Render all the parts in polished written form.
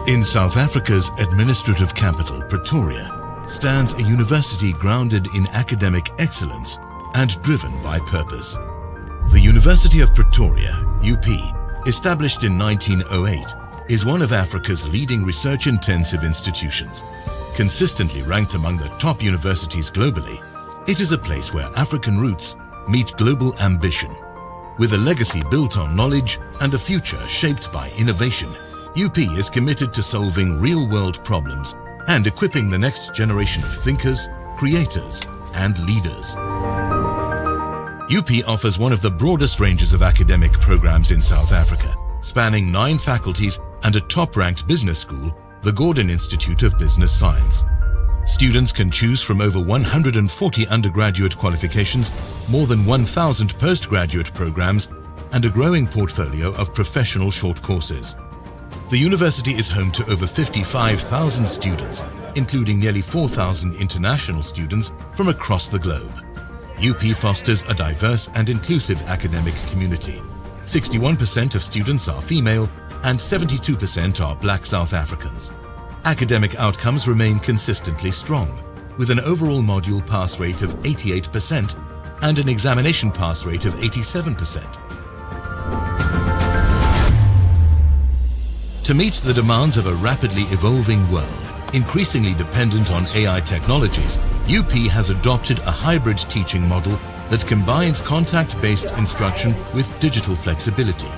In South Africa's administrative capital, Pretoria, stands a university grounded in academic excellence and driven by purpose. The University of Pretoria, UP, established in 1908, is one of Africa's leading research-intensive institutions. Consistently ranked among the top universities globally, it is a place where African roots meet global ambition. With a legacy built on knowledge and a future shaped by innovation, UP is committed to solving real-world problems and equipping the next generation of thinkers, creators, and leaders. UP offers one of the broadest ranges of academic programs in South Africa, spanning 9 faculties and a top-ranked business school, the Gordon Institute of Business Science. Students can choose from over 140 undergraduate qualifications, more than 1,000 postgraduate programs, and a growing portfolio of professional short courses. The university is home to over 55,000 students, including nearly 4,000 international students from across the globe. UP fosters a diverse and inclusive academic community. 61% of students are female and 72% are Black South Africans. Academic outcomes remain consistently strong, with an overall module pass rate of 88% and an examination pass rate of 87%. To meet the demands of a rapidly evolving world, increasingly dependent on AI technologies, UP has adopted a hybrid teaching model that combines contact-based instruction with digital flexibility.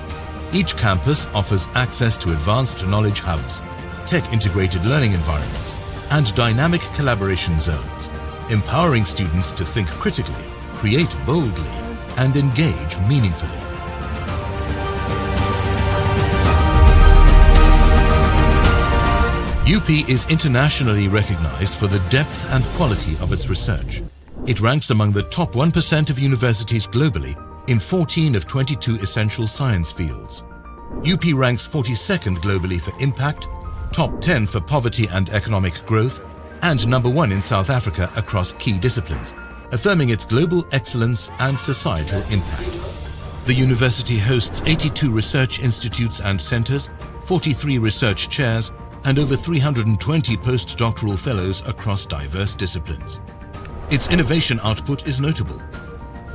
Each campus offers access to advanced knowledge hubs, tech-integrated learning environments, and dynamic collaboration zones, empowering students to think critically, create boldly, and engage meaningfully. UP is internationally recognized for the depth and quality of its research. It ranks among the top 1% of universities globally in 14 of 22 essential science fields. UP ranks 42nd globally for impact, top 10 for poverty and economic growth, and number 1 in South Africa across key disciplines, affirming its global excellence and societal impact. The university hosts 82 research institutes and centers, 43 research chairs, and over 320 postdoctoral fellows across diverse disciplines. Its innovation output is notable.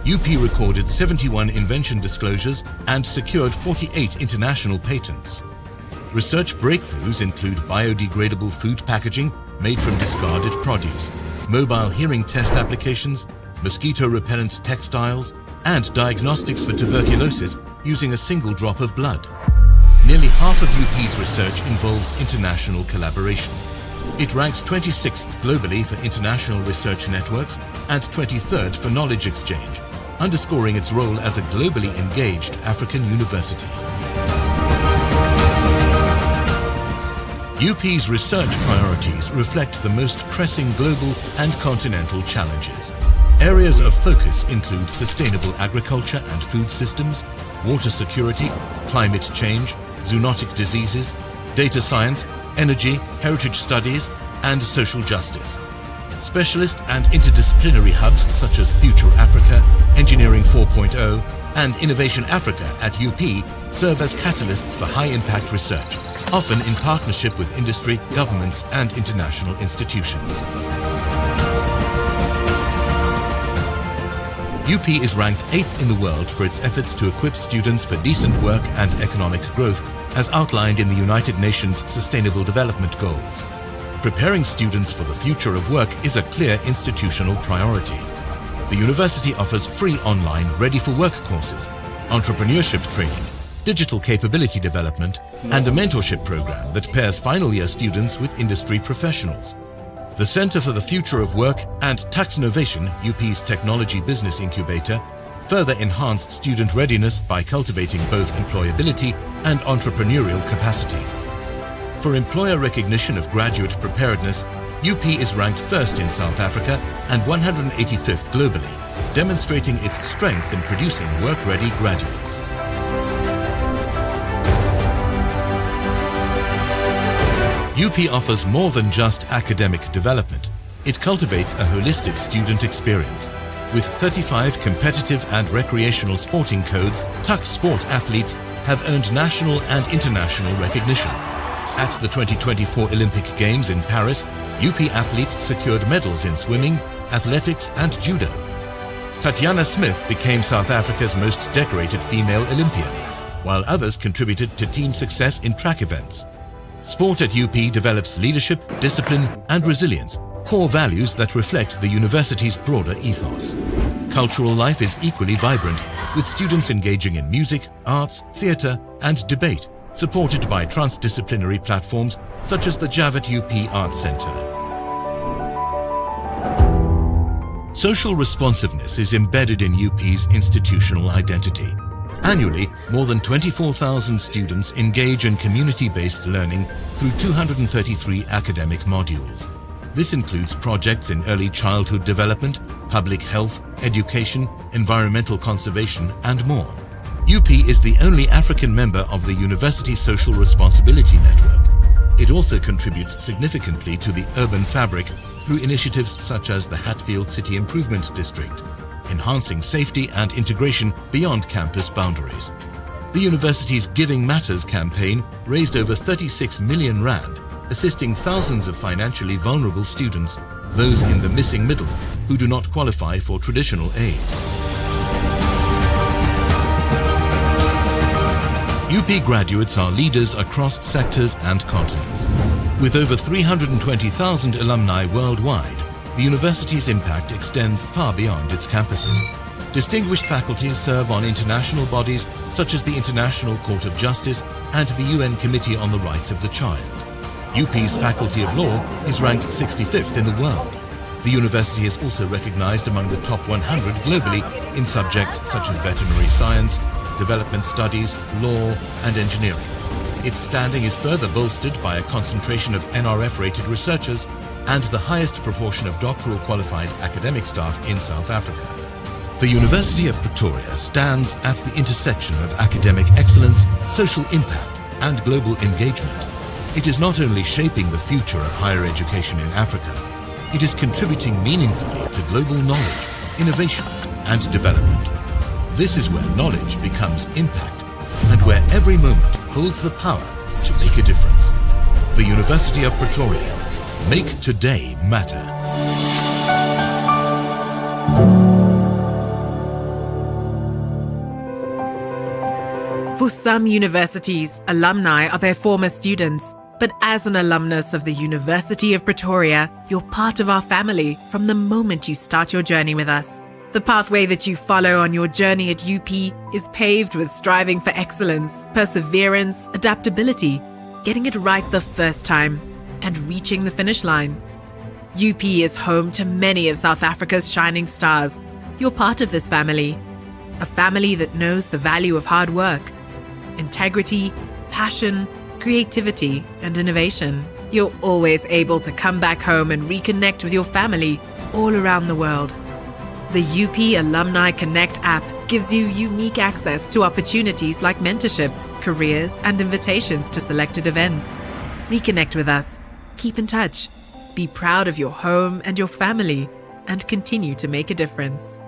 UP recorded 71 invention disclosures and secured 48 international patents. Research breakthroughs include biodegradable food packaging made from discarded produce, mobile hearing test applications, mosquito-repellent textiles, and diagnostics for tuberculosis using a single drop of blood. Nearly half of UP's research involves international collaboration. It ranks 26th globally for international research networks and 23rd for knowledge exchange, underscoring its role as a globally engaged African university. UP's research priorities reflect the most pressing global and continental challenges. Areas of focus include sustainable agriculture and food systems, water security, climate change, zoonotic diseases, data science, energy, heritage studies, and social justice. Specialist and interdisciplinary hubs such as Future Africa, Engineering 4.0, and Innovation Africa at UP serve as catalysts for high-impact research, often in partnership with industry, governments, and international institutions. UP is ranked 8th in the world for its efforts to equip students for decent work and economic growth, as outlined in the United Nations Sustainable Development Goals. Preparing students for the future of work is a clear institutional priority. The university offers free online ready-for-work courses, entrepreneurship training, digital capability development, and a mentorship program that pairs final year students with industry professionals. The Center for the Future of Work and Taxnovation, UP's technology business incubator, further enhance student readiness by cultivating both employability and entrepreneurial capacity. For employer recognition of graduate preparedness, UP is ranked first in South Africa and 185th globally, demonstrating its strength in producing work-ready graduates. UP offers more than just academic development. It cultivates a holistic student experience. With 35 competitive and recreational sporting codes, Tuck Sport athletes have earned national and international recognition. At the 2024 Olympic Games in Paris, UP athletes secured medals in swimming, athletics and judo. Tatiana Smith became South Africa's most decorated female Olympian, while others contributed to team success in track events. Sport at UP develops leadership, discipline and resilience, core values that reflect the university's broader ethos. Cultural life is equally vibrant, with students engaging in music, arts, theatre and debate, supported by transdisciplinary platforms such as the Javat UP Arts Centre. Social responsiveness is embedded in UP's institutional identity. Annually, more than 24,000 students engage in community-based learning through 233 academic modules. This includes projects in early childhood development, public health, education, environmental conservation, and more. UP is the only African member of the University Social Responsibility Network. It also contributes significantly to the urban fabric through initiatives such as the Hatfield City Improvement District, enhancing safety and integration beyond campus boundaries. The university's Giving Matters campaign raised over 36 million rand, assisting thousands of financially vulnerable students, those in the missing middle who do not qualify for traditional aid. UP graduates are leaders across sectors and continents. With over 320,000 alumni worldwide, the university's impact extends far beyond its campuses. Distinguished faculty serve on international bodies such as the International Court of Justice and the UN Committee on the Rights of the Child. UP's Faculty of Law is ranked 65th in the world. The university is also recognized among the top 100 globally in subjects such as veterinary science, development studies, law and engineering. Its standing is further bolstered by a concentration of NRF-rated researchers and the highest proportion of doctoral qualified academic staff in South Africa. The University of Pretoria stands at the intersection of academic excellence, social impact and global engagement. It is not only shaping the future of higher education in Africa, it is contributing meaningfully to global knowledge, innovation and development. This is where knowledge becomes impact and where every moment holds the power to make a difference. The University of Pretoria. Make today matter. For some universities, alumni are their former students. But as an alumnus of the University of Pretoria, you're part of our family from the moment you start your journey with us. The pathway that you follow on your journey at UP is paved with striving for excellence, perseverance, adaptability, getting it right the first time, and reaching the finish line. UP is home to many of South Africa's shining stars. You're part of this family, a family that knows the value of hard work, integrity, passion, creativity, and innovation. You're always able to come back home and reconnect with your family all around the world. The UP Alumni Connect app gives you unique access to opportunities like mentorships, careers, and invitations to selected events. Reconnect with us, keep in touch, be proud of your home and your family, and continue to make a difference.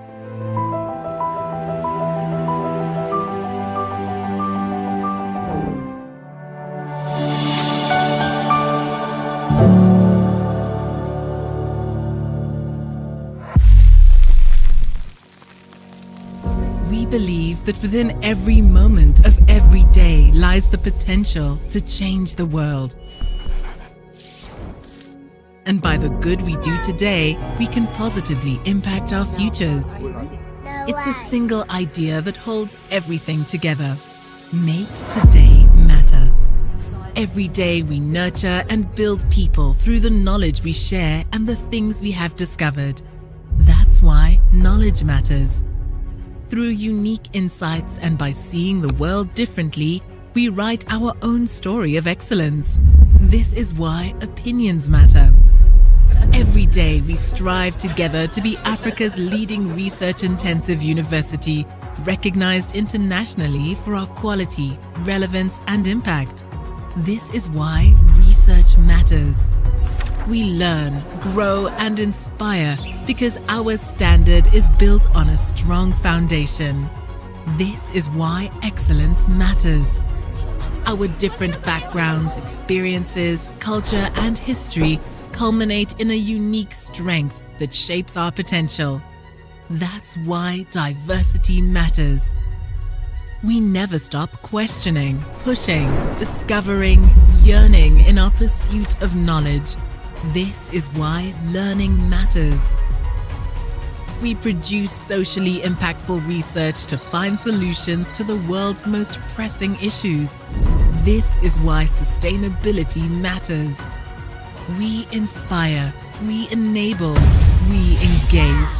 We believe that within every moment of every day lies the potential to change the world. And by the good we do today, we can positively impact our futures. It's a single idea that holds everything together. Make today matter. Every day we nurture and build people through the knowledge we share and the things we have discovered. That's why knowledge matters. Through unique insights and by seeing the world differently, we write our own story of excellence. This is why opinions matter. Every day we strive together to be Africa's leading research-intensive university, recognized internationally for our quality, relevance, and impact. This is why research matters. We learn, grow, and inspire because our standard is built on a strong foundation. This is why excellence matters. Our different backgrounds, experiences, culture, and history culminate in a unique strength that shapes our potential. That's why diversity matters. We never stop questioning, pushing, discovering, yearning in our pursuit of knowledge. This is why learning matters. We produce socially impactful research to find solutions to the world's most pressing issues. This is why sustainability matters. We inspire, we enable, we engage.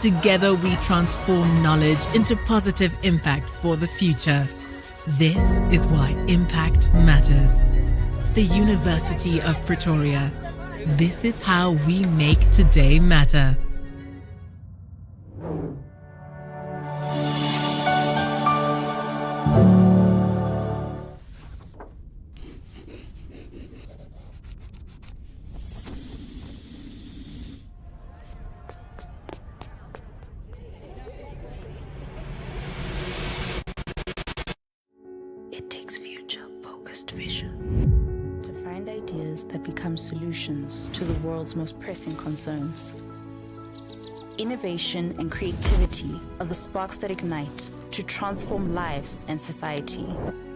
Together we transform knowledge into positive impact for the future. This is why impact matters. The University of Pretoria. This is how we make today matter. It takes future-focused vision to find ideas that become solutions to the world's most pressing concerns. Innovation and creativity are the sparks that ignite to transform lives and society,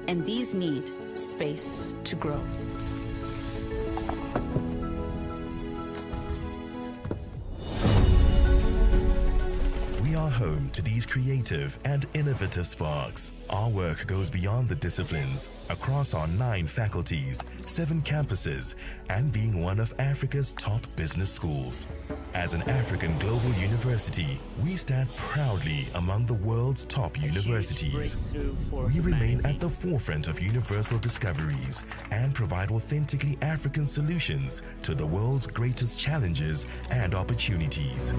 and these need space to grow. We are home to these creative and innovative sparks. Our work goes beyond the disciplines, across our 9 faculties, 7 campuses, and being one of Africa's top business schools. As an African global university, we stand proudly among the world's top universities. We remain at the forefront of universal discoveries and provide authentically African solutions to the world's greatest challenges and opportunities.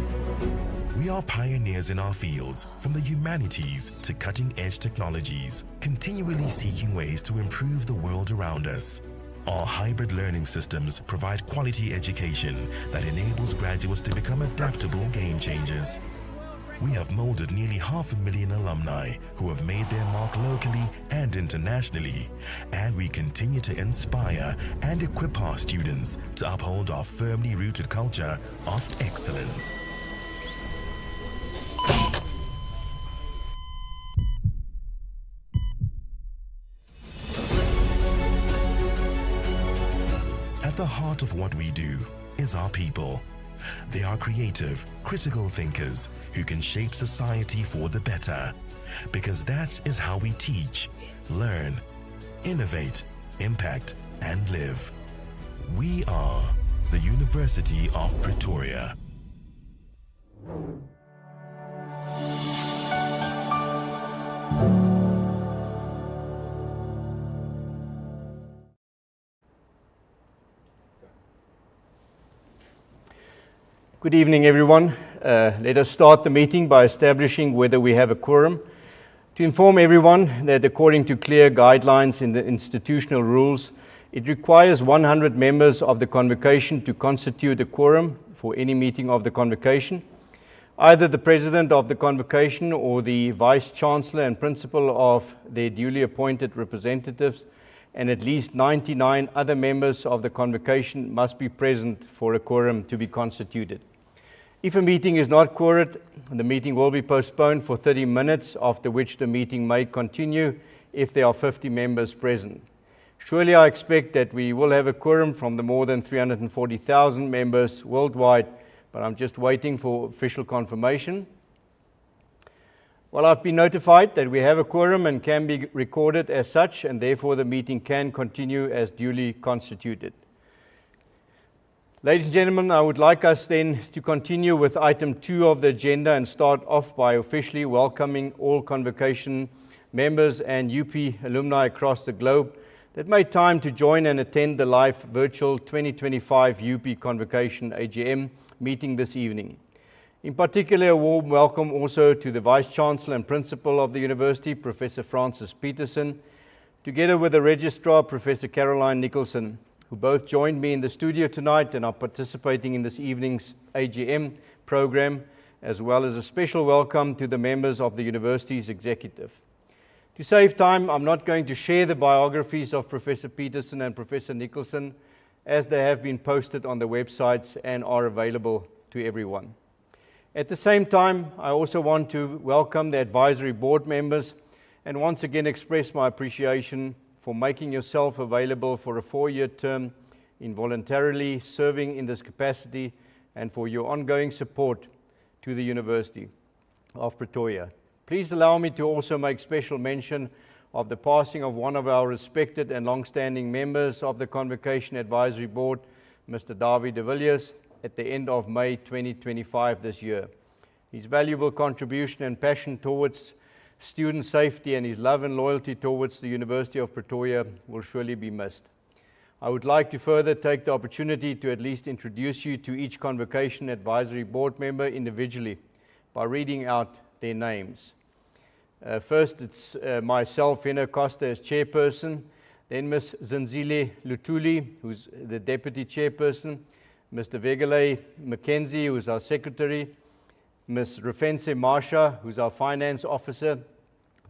We are pioneers in our fields, from the humanities to cutting-edge technologies, continually seeking ways to improve the world around us. Our hybrid learning systems provide quality education that enables graduates to become adaptable game changers. We have molded nearly 500,000 alumni who have made their mark locally and internationally, and we continue to inspire and equip our students to uphold our firmly rooted culture of excellence. At the heart of what we do is our people. They are creative, critical thinkers who can shape society for the better, because that is how we teach, learn, innovate, impact, and live. We are the University of Pretoria. Good evening, everyone. Let us start the meeting by establishing whether we have a quorum. To inform everyone that according to clear guidelines in the institutional rules, it requires 100 members of the convocation to constitute a quorum for any meeting of the convocation. Either the President of the convocation or the Vice-Chancellor and Principal of their duly appointed representatives and at least 99 other members of the convocation must be present for a quorum to be constituted. If a meeting is not quorate, the meeting will be postponed for 30 minutes, after which the meeting may continue if there are 50 members present. Surely I expect that we will have a quorum from the more than 340,000 members worldwide, but I'm just waiting for official confirmation. Well, I've been notified that we have a quorum and can be recorded as such, and therefore the meeting can continue as duly constituted. Ladies and gentlemen, I would like us then to continue with item 2 of the agenda and start off by officially welcoming all convocation members and UP alumni across the globe that made time to join and attend the live virtual 2025 UP Convocation AGM meeting this evening. In particular, a warm welcome also to the Vice-Chancellor and Principal of the University, Professor Francis Petersen, together with the Registrar Prof Caroline Nicholson, who both joined me in the studio tonight and are participating in this evening's AGM program, as well as a special welcome to the members of the university's executive. To save time, I'm not going to share the biographies of Professor Petersen and Professor Nicholson, as they have been posted on the websites and are available to everyone. At the same time, I also want to welcome the advisory board members and once again express my appreciation for making yourself available for a 4-year term in voluntarily serving in this capacity and for your ongoing support to the University of Pretoria. Please allow me to also make special mention of the passing of one of our respected and long-standing members of the Convocation Advisory Board, Mr. Dawie de Villiers, at the end of May 2025 this year. His valuable contribution and passion towards student safety and his love and loyalty towards the University of Pretoria will surely be missed. I would like to further take the opportunity to at least introduce you to each Convocation Advisory Board member individually by reading out their names. First, it's myself, Hinner Köster, as chairperson, then Ms. Zinzile Lutuli, who's the deputy chairperson, Mr. Vegele Mackenzie, who's our secretary, Ms. Rufense Marsha, who's our finance officer,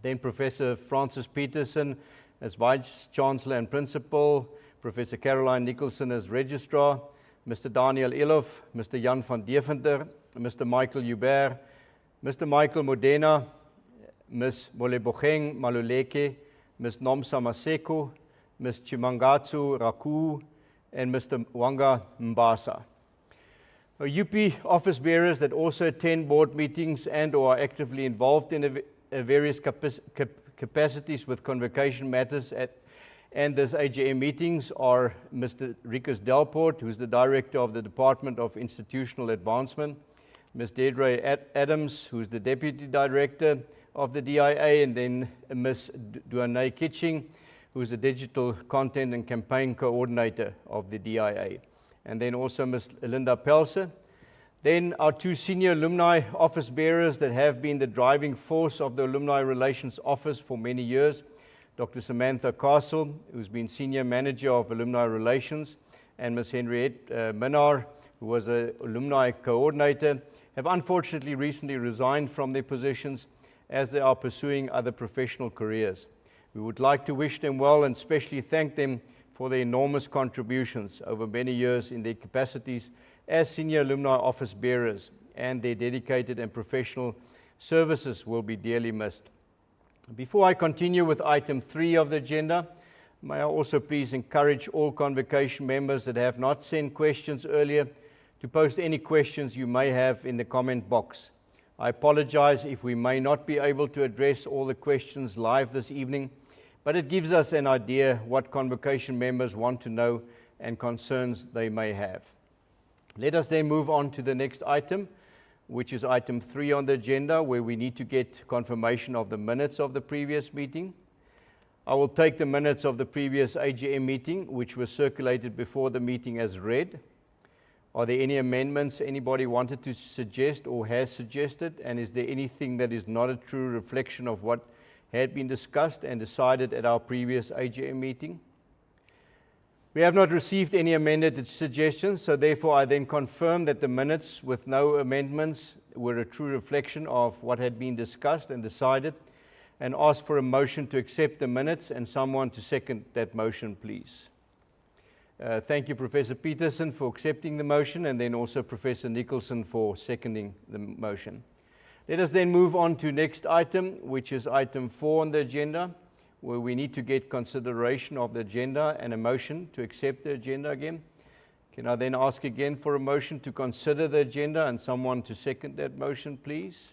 then Professor Francis Petersen as Vice-Chancellor and Principal, Professor Caroline Nicholson as Registrar, Mr. Daniel Ilhoff, Mr. Jan van Deventer, Mr. Michael Hubert, Mr. Michael Modena, Ms. Molebogeng Maluleke, Ms. Nomsa Maseko, Ms. Chimangatsu Raku, and Mr. Wanga Mbasa. Our UP office bearers that also attend board meetings and or are actively involved in various capacities with convocation matters and this AGM meetings are Mr. Rikus Delport, who's the Director of the Department of Institutional Advancement, Ms. Deidre Adams, who's the Deputy Director of the DIA, and then Ms. Duane Kitching, who's the Digital Content and Campaign Coordinator of the DIA, and then also Ms. Linda Pelser. Then our 2 senior alumni office bearers that have been the driving force of the Alumni Relations Office for many years, Dr. Samantha Castle, who's been Senior Manager of Alumni Relations, and Ms. Henriette Minnar, who was an Alumni Coordinator, have unfortunately recently resigned from their positions as they are pursuing other professional careers. We would like to wish them well and especially thank them for their enormous contributions over many years in their capacities as senior alumni office bearers, and their dedicated and professional services will be dearly missed. Before I continue with item 3 of the agenda, may I also please encourage all convocation members that have not sent questions earlier to post any questions you may have in the comment box. I apologize if we may not be able to address all the questions live this evening, but it gives us an idea what convocation members want to know and concerns they may have. Let us then move on to the next item, which is item 3 on the agenda, where we need to get confirmation of the minutes of the previous meeting. I will take the minutes of the previous AGM meeting, which was circulated before the meeting, as read. Are there any amendments anybody wanted to suggest or has suggested? And is there anything that is not a true reflection of what had been discussed and decided at our previous AGM meeting? We have not received any amended suggestions, so therefore I then confirm that the minutes with no amendments were a true reflection of what had been discussed and decided, and ask for a motion to accept the minutes and someone to second that motion, please. Thank you, Professor Petersen, for accepting the motion, and then also Professor Nicholson for seconding the motion. Let us then move on to next item, which is item 4 on the agenda, where we need to get consideration of the agenda and a motion to accept the agenda again. Can I then ask again for a motion to consider the agenda and someone to second that motion, please?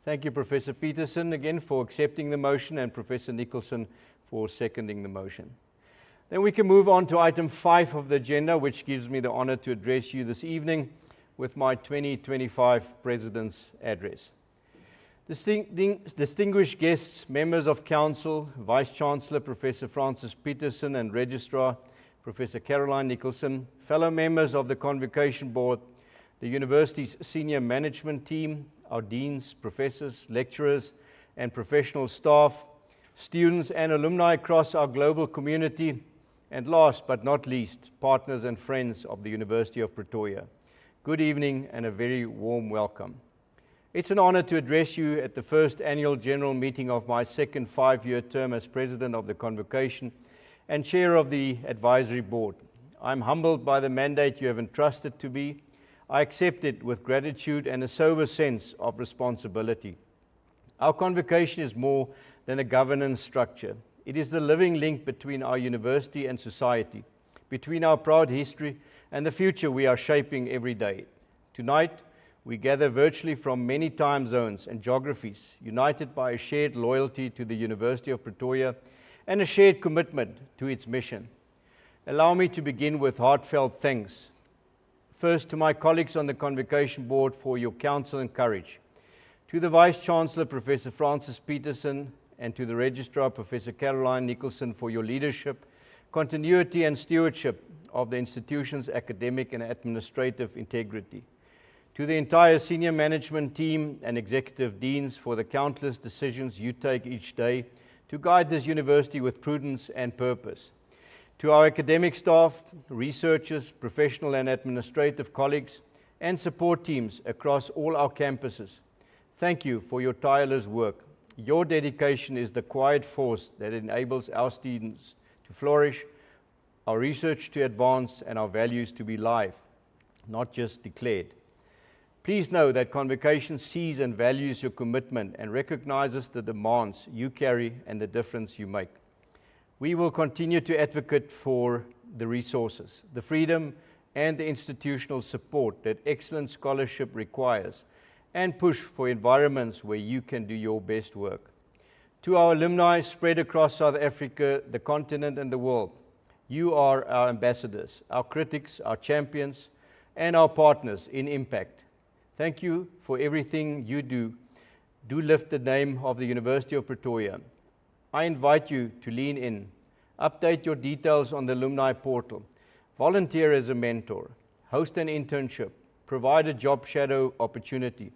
Thank you, Professor Petersen, again for accepting the motion, and Professor Nicholson for seconding the motion. Then we can move on to item 5 of the agenda, which gives me the honor to address you this evening with my 2025 President's Address. Distinguished guests, members of Council, Vice-Chancellor Professor Francis Petersen and Registrar Professor Caroline Nicholson, fellow members of the Convocation Board, the University's senior management team, our deans, professors, lecturers, and professional staff, students and alumni across our global community, and last but not least, partners and friends of the University of Pretoria. Good evening and a very warm welcome. It's an honor to address you at the first annual general meeting of my second 5-year term as President of the Convocation and Chair of the Advisory Board. I'm humbled by the mandate you have entrusted to me. I accept it with gratitude and a sober sense of responsibility. Our Convocation is more than a governance structure. It is the living link between our university and society, between our proud history and the future we are shaping every day. Tonight, we gather virtually from many time zones and geographies, united by a shared loyalty to the University of Pretoria and a shared commitment to its mission. Allow me to begin with heartfelt thanks. First, to my colleagues on the Convocation Board for your counsel and courage. To the Vice-Chancellor Prof Francis Petersen and to the Registrar Prof Caroline Nicholson for your leadership, continuity and stewardship of the institution's academic and administrative integrity. To the entire senior management team and executive deans for the countless decisions you take each day to guide this university with prudence and purpose. To our academic staff, researchers, professional and administrative colleagues, and support teams across all our campuses, thank you for your tireless work. Your dedication is the quiet force that enables our students to flourish, our research to advance, and our values to be live, not just declared. Please know that Convocation sees and values your commitment and recognizes the demands you carry and the difference you make. We will continue to advocate for the resources, the freedom, and the institutional support that excellent scholarship requires, and push for environments where you can do your best work. To our alumni spread across South Africa, the continent, and the world, you are our ambassadors, our critics, our champions, and our partners in impact. Thank you for everything you do. Do lift the name of the University of Pretoria. I invite you to lean in, update your details on the alumni portal, volunteer as a mentor, host an internship, provide a job shadow opportunity,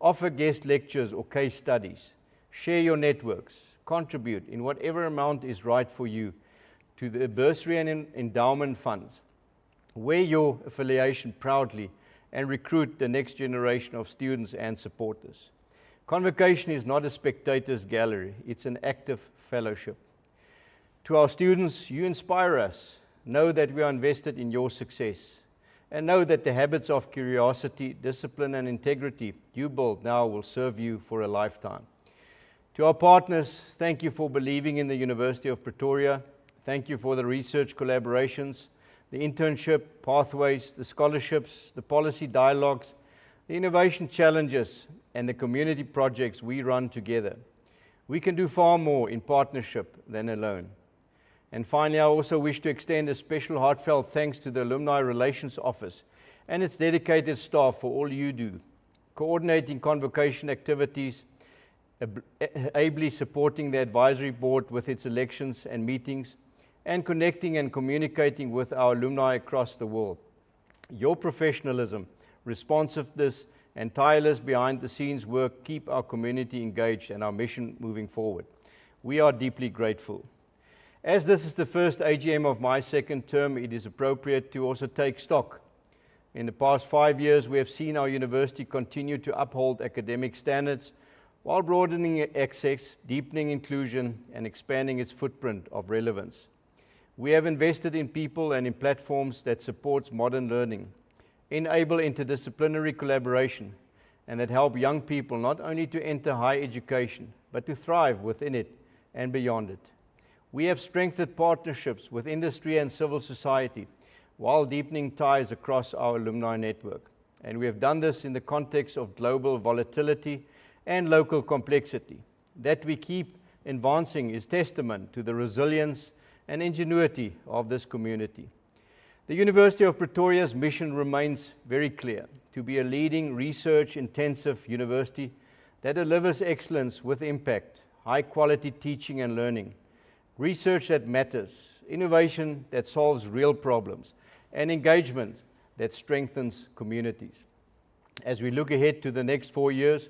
offer guest lectures or case studies, share your networks, contribute in whatever amount is right for you to the bursary and endowment funds. Wear your affiliation proudly and recruit the next generation of students and supporters. Convocation is not a spectator's gallery, it's an active fellowship. To our students, you inspire us. Know that we are invested in your success, and know that the habits of curiosity, discipline, and integrity you build now will serve you for a lifetime. To our partners, thank you for believing in the University of Pretoria. Thank you for the research collaborations, the internship pathways, the scholarships, the policy dialogues, the innovation challenges, and the community projects we run together. We can do far more in partnership than alone. And finally, I also wish to extend a special heartfelt thanks to the Alumni Relations Office and its dedicated staff for all you do, coordinating convocation activities, ably supporting the Advisory Board with its elections and meetings, and connecting and communicating with our alumni across the world. Your professionalism, responsiveness, and tireless behind-the-scenes work keep our community engaged and our mission moving forward. We are deeply grateful. As this is the first AGM of my second term, it is appropriate to also take stock. In the past 5 years, we have seen our university continue to uphold academic standards while broadening access, deepening inclusion, and expanding its footprint of relevance. We have invested in people and in platforms that support modern learning, enable interdisciplinary collaboration, and that help young people not only to enter higher education, but to thrive within it and beyond it. We have strengthened partnerships with industry and civil society while deepening ties across our alumni network. And we have done this in the context of global volatility and local complexity. That we keep advancing is testament to the resilience and ingenuity of this community. The University of Pretoria's mission remains very clear: to be a leading research-intensive university that delivers excellence with impact, high-quality teaching and learning, research that matters, innovation that solves real problems, and engagement that strengthens communities. As we look ahead to the next 4 years,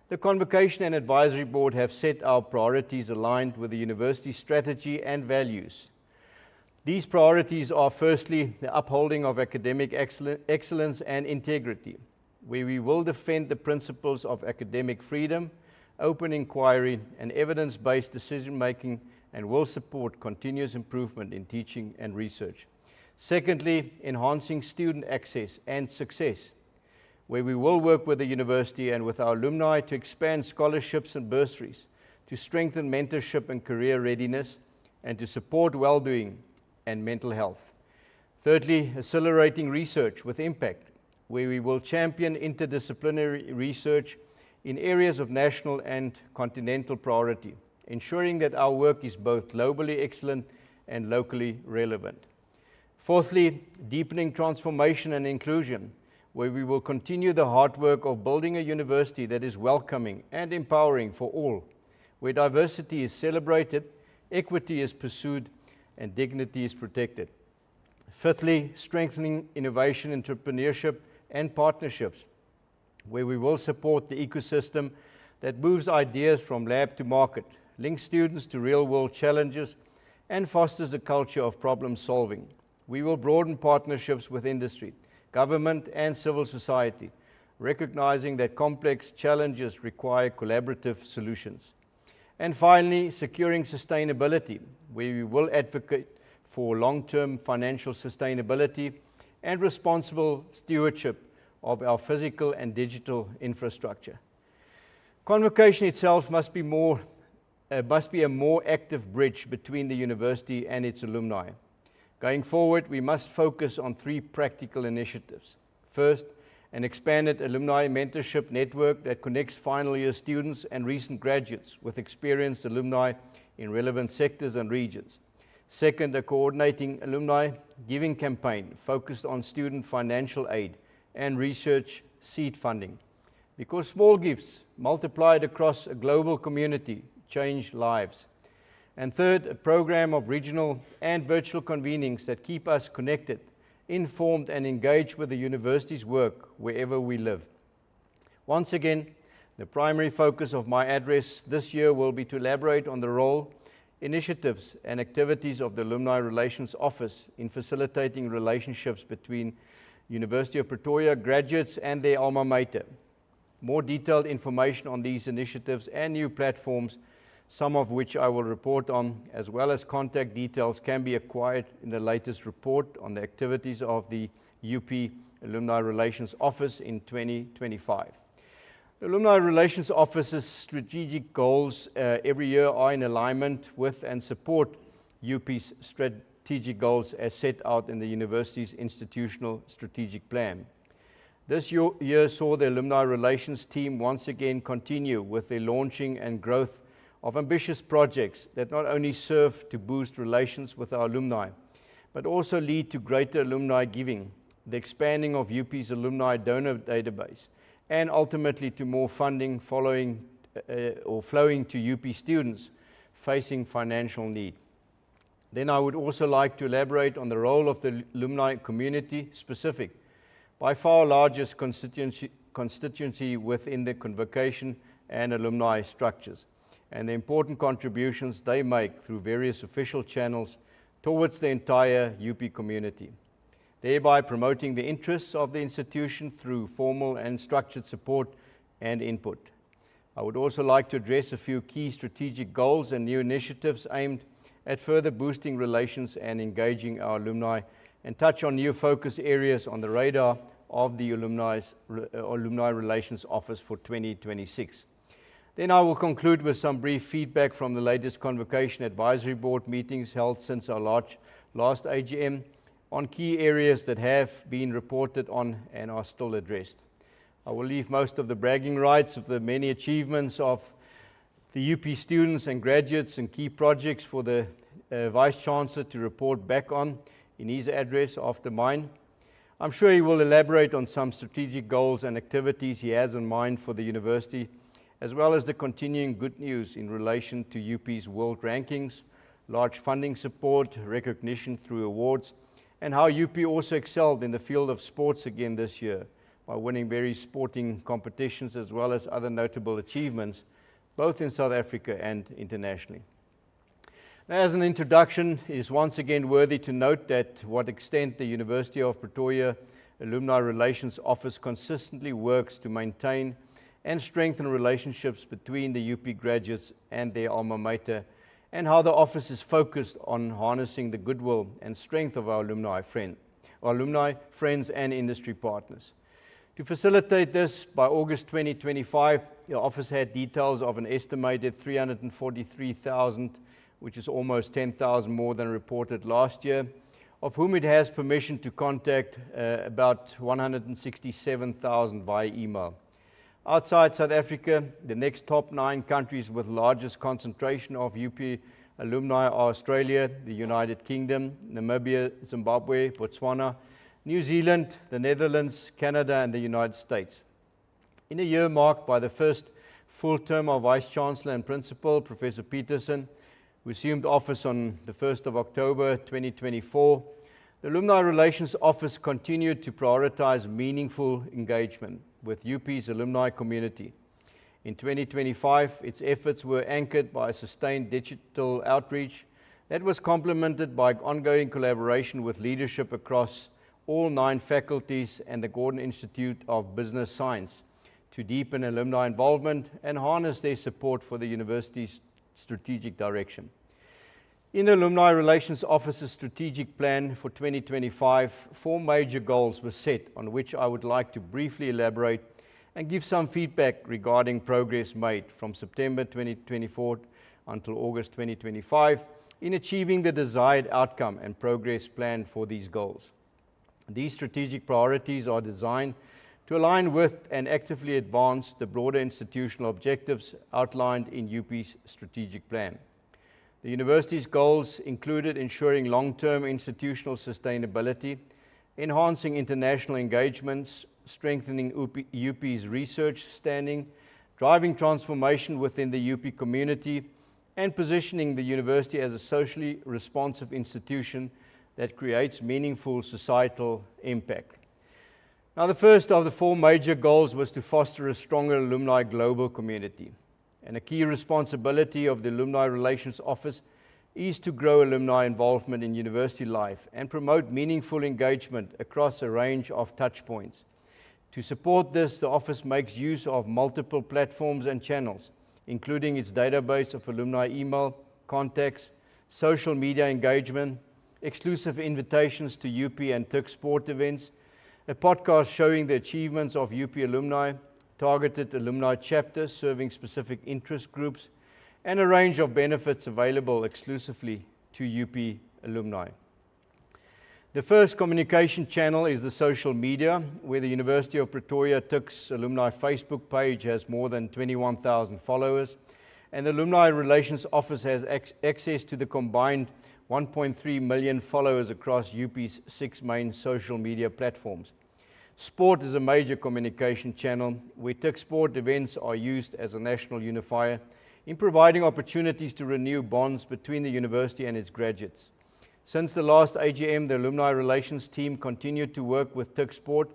the Convocation and Advisory Board have set our priorities aligned with the university's strategy and values. These priorities are firstly the upholding of academic excellence and integrity, where we will defend the principles of academic freedom, open inquiry, and evidence-based decision-making, and will support continuous improvement in teaching and research. Secondly, enhancing student access and success, where we will work with the university and with our alumni to expand scholarships and bursaries, to strengthen mentorship and career readiness, and to support well-doing and mental health. Thirdly, accelerating research with impact, where we will champion interdisciplinary research in areas of national and continental priority, ensuring that our work is both globally excellent and locally relevant. Fourthly, deepening transformation and inclusion, where we will continue the hard work of building a university that is welcoming and empowering for all, where diversity is celebrated, equity is pursued, and dignity is protected. Fifthly, strengthening innovation, entrepreneurship, and partnerships, where we will support the ecosystem that moves ideas from lab to market, links students to real-world challenges, and fosters a culture of problem-solving. We will broaden partnerships with industry, government, and civil society, recognizing that complex challenges require collaborative solutions. And finally, securing sustainability, where we will advocate for long-term financial sustainability and responsible stewardship of our physical and digital infrastructure. Convocation itself must be a more active bridge between the university and its alumni. Going forward, we must focus on 3 practical initiatives. First, an expanded alumni mentorship network that connects final year students and recent graduates with experienced alumni in relevant sectors and regions. Second, a coordinating alumni giving campaign focused on student financial aid and research seed funding, because small gifts multiplied across a global community change lives. And third, a program of regional and virtual convenings that keep us connected, informed, and engaged with the university's work wherever we live. Once again, the primary focus of my address this year will be to elaborate on the role, initiatives, and activities of the Alumni Relations Office in facilitating relationships between University of Pretoria graduates and their alma mater. More detailed information on these initiatives and new platforms, some of which I will report on, as well as contact details, can be acquired in the latest report on the activities of the UP Alumni Relations Office in 2025. The Alumni Relations Office's strategic goals every year are in alignment with and support UP's strategic goals as set out in the university's institutional strategic plan. This year saw the Alumni Relations team once again continue with the launching and growth of ambitious projects that not only serve to boost relations with our alumni, but also lead to greater alumni giving, the expanding of UP's alumni donor database, and ultimately to more funding flowing to UP students facing financial need. Then I would also like to elaborate on the role of the alumni community specific, by far largest constituency within the convocation and alumni structures, and the important contributions they make through various official channels towards the entire UP community, thereby promoting the interests of the institution through formal and structured support and input. I would also like to address a few key strategic goals and new initiatives aimed at further boosting relations and engaging our alumni, and touch on new focus areas on the radar of the Alumni Relations Office for 2026. Then I will conclude with some brief feedback from the latest Convocation Advisory Board meetings held since our last AGM on key areas that have been reported on and are still addressed. I will leave most of the bragging rights of the many achievements of the UP students and graduates and key projects for the Vice-Chancellor to report back on in his address after mine. I'm sure he will elaborate on some strategic goals and activities he has in mind for the university, as well as the continuing good news in relation to UP's world rankings, large funding support, recognition through awards, and how UP also excelled in the field of sports again this year by winning various sporting competitions as well as other notable achievements, both in South Africa and internationally. Now, as an introduction, it is once again worthy to note that to what extent the University of Pretoria Alumni Relations Office consistently works to maintain and strengthen relationships between the UP graduates and their alma mater, and how the office is focused on harnessing the goodwill and strength of our alumni friends and industry partners. To facilitate this, by August 2025, the office had details of an estimated 343,000, which is almost 10,000 more than reported last year, of whom it has permission to contact about 167,000 via email. Outside South Africa, the next top 9 countries with largest concentration of UP alumni are Australia, the United Kingdom, Namibia, Zimbabwe, Botswana, New Zealand, the Netherlands, Canada, and the United States. In a year marked by the first full term of Vice-Chancellor and Principal, Professor Petersen, who assumed office on the 1st of October 2024, the Alumni Relations Office continued to prioritize meaningful engagement with UP's alumni community. In 2025, its efforts were anchored by sustained digital outreach that was complemented by ongoing collaboration with leadership across all 9 faculties and the Gordon Institute of Business Science to deepen alumni involvement and harness their support for the university's strategic direction. In the Alumni Relations Office's strategic plan for 2025, 4 major goals were set on which I would like to briefly elaborate and give some feedback regarding progress made from September 2024 until August 2025 in achieving the desired outcome and progress plan for these goals. These strategic priorities are designed to align with and actively advance the broader institutional objectives outlined in UP's strategic plan. The university's goals included ensuring long-term institutional sustainability, enhancing international engagements, strengthening UP's research standing, driving transformation within the UP community, and positioning the university as a socially responsive institution that creates meaningful societal impact. Now, the first of the 4 major goals was to foster a stronger alumni global community. And a key responsibility of the Alumni Relations Office is to grow alumni involvement in university life and promote meaningful engagement across a range of touchpoints. To support this, the office makes use of multiple platforms and channels, including its database of alumni email, contacts, social media engagement, exclusive invitations to UP and TUC sport events, a podcast showing the achievements of UP alumni, targeted alumni chapters serving specific interest groups, and a range of benefits available exclusively to UP alumni. The first communication channel is the social media, where the University of Pretoria TUC's alumni Facebook page has more than 21,000 followers, and the Alumni Relations Office has access to the combined 1.3 million followers across UP's 6 main social media platforms. Sport is a major communication channel where TUC sport events are used as a national unifier in providing opportunities to renew bonds between the university and its graduates. Since the last AGM, the Alumni Relations team continued to work with TUC sport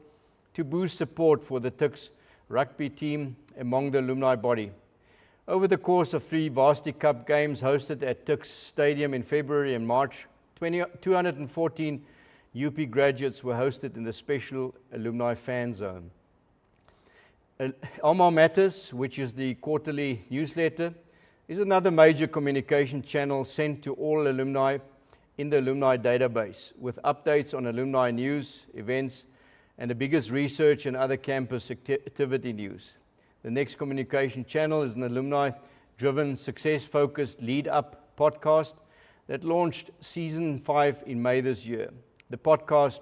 to boost support for the TUC's rugby team among the alumni body. Over the course of 3 Varsity Cup games hosted at TUC's stadium in February and March, 214 UP graduates were hosted in the special alumni fan zone. Alma Matters, which is the quarterly newsletter, is another major communication channel sent to all alumni in the alumni database, with updates on alumni news, events, and the biggest research and other campus activity news. The next communication channel is an alumni-driven, success-focused lead-up podcast that launched Season 5 in May this year. The podcast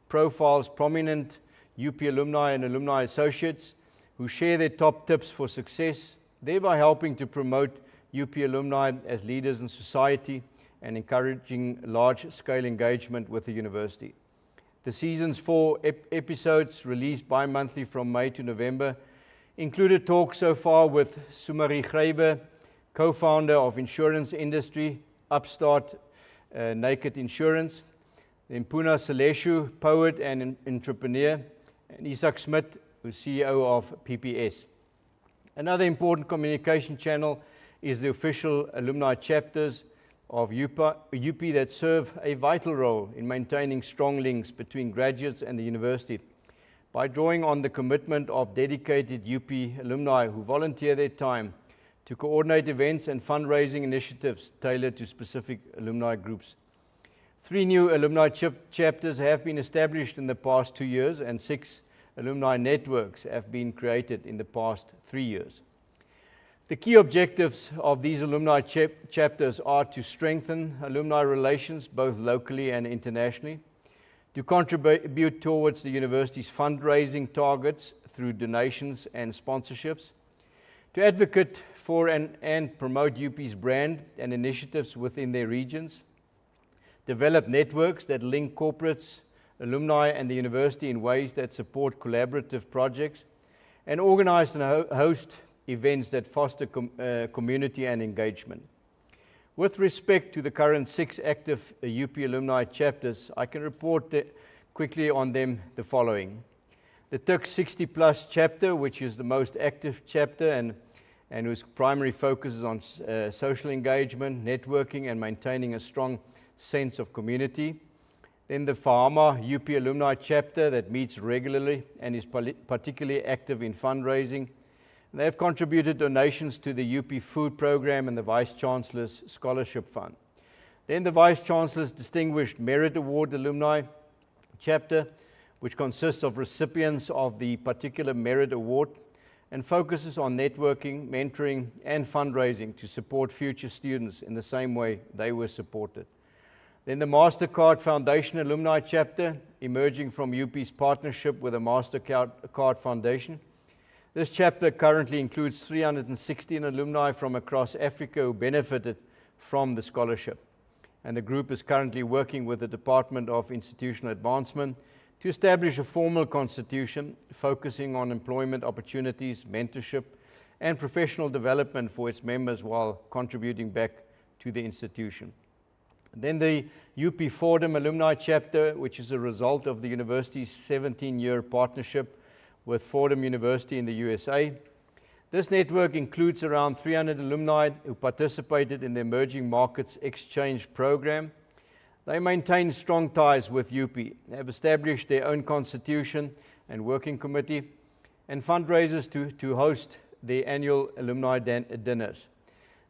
profiles prominent UP alumni and alumni associates who share their top tips for success, thereby helping to promote UP alumni as leaders in society and encouraging large-scale engagement with the university. The Season's 4 episodes, released bi-monthly from May to November, included talks so far with Sumari Greiber, co-founder of insurance industry, upstart Naked Insurance, Mpuna Seleshu, poet and entrepreneur, and Isak Smit, who's CEO of PPS. Another important communication channel is the official alumni chapters of UP that serve a vital role in maintaining strong links between graduates and the university by drawing on the commitment of dedicated UP alumni who volunteer their time to coordinate events and fundraising initiatives tailored to specific alumni groups. 3 new alumni chapters have been established in the past 2 years, and 6 alumni networks have been created in the past 3 years. The key objectives of these alumni chapters are to strengthen alumni relations both locally and internationally, to contribute towards the university's fundraising targets through donations and sponsorships, to advocate for and promote UP's brand and initiatives within their regions, develop networks that link corporates, alumni and the university in ways that support collaborative projects, and organize and host events that foster community and engagement. With respect to the current 6 active UP alumni chapters, I can report quickly on them the following. The TUC 60+ chapter, which is the most active chapter and whose primary focus is on social engagement, networking, and maintaining a strong sense of community. Then the Fahama UP alumni chapter that meets regularly and is particularly active in fundraising. They have contributed donations to the UP Food Program and the Vice-Chancellor's Scholarship Fund. Then the Vice-Chancellor's Distinguished Merit Award Alumni chapter, which consists of recipients of the particular merit award and focuses on networking, mentoring, and fundraising to support future students in the same way they were supported. Then the MasterCard Foundation Alumni chapter, emerging from UP's partnership with the MasterCard Foundation. This chapter currently includes 316 alumni from across Africa who benefited from the scholarship. And the group is currently working with the Department of Institutional Advancement to establish a formal constitution focusing on employment opportunities, mentorship, and professional development for its members while contributing back to the institution. Then the UP Fordham Alumni chapter, which is a result of the university's 17-year partnership with Fordham University in the USA. This network includes around 300 alumni who participated in the Emerging Markets Exchange Program. They maintain strong ties with UP, have established their own constitution and working committee, and fundraisers to host their annual alumni dinners.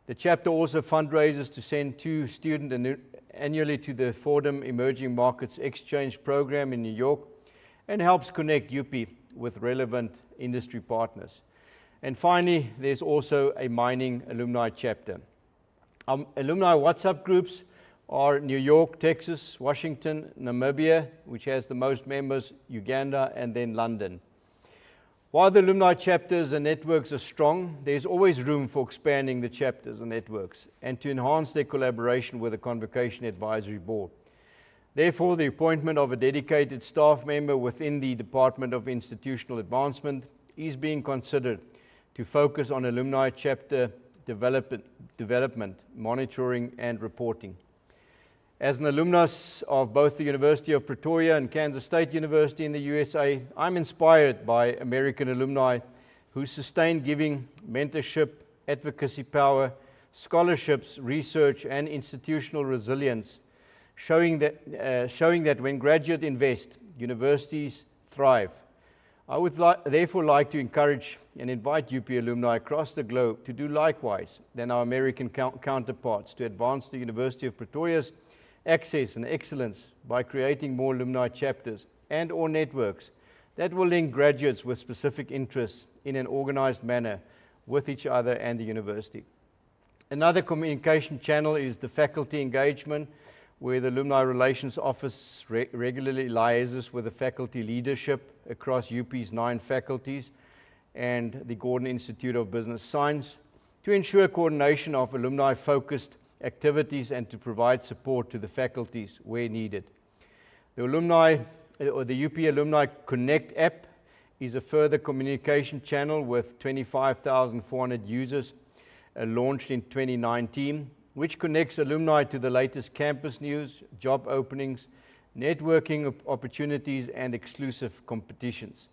The chapter also fundraises to send 2 students annually to the Fordham Emerging Markets Exchange Program in New York and helps connect UP with relevant industry partners. And finally, there's also a mining alumni chapter. Alumni WhatsApp groups are New York, Texas, Washington, Namibia, which has the most members, Uganda, and then London. While the alumni chapters and networks are strong, there's always room for expanding the chapters and networks and to enhance their collaboration with the Convocation Advisory Board. Therefore, the appointment of a dedicated staff member within the Department of Institutional Advancement is being considered to focus on alumni chapter development, monitoring, and reporting. As an alumnus of both the University of Pretoria and Kansas State University in the USA, I'm inspired by American alumni who sustain giving, mentorship, advocacy power, scholarships, research, and institutional resilience, showing that when graduates invest, universities thrive. I would therefore like to encourage and invite UP alumni across the globe to do likewise than our American counterparts to advance the University of Pretoria's access and excellence by creating more alumni chapters and/or networks that will link graduates with specific interests in an organized manner with each other and the university. Another communication channel is the faculty engagement, where the Alumni Relations Office regularly liaises with the faculty leadership across UP's 9 faculties and the Gordon Institute of Business Science to ensure coordination of alumni-focused activities and to provide support to the faculties where needed. The UP Alumni Connect app is a further communication channel with 25,400 users launched in 2019, which connects alumni to the latest campus news, job openings, networking opportunities, and exclusive competitions.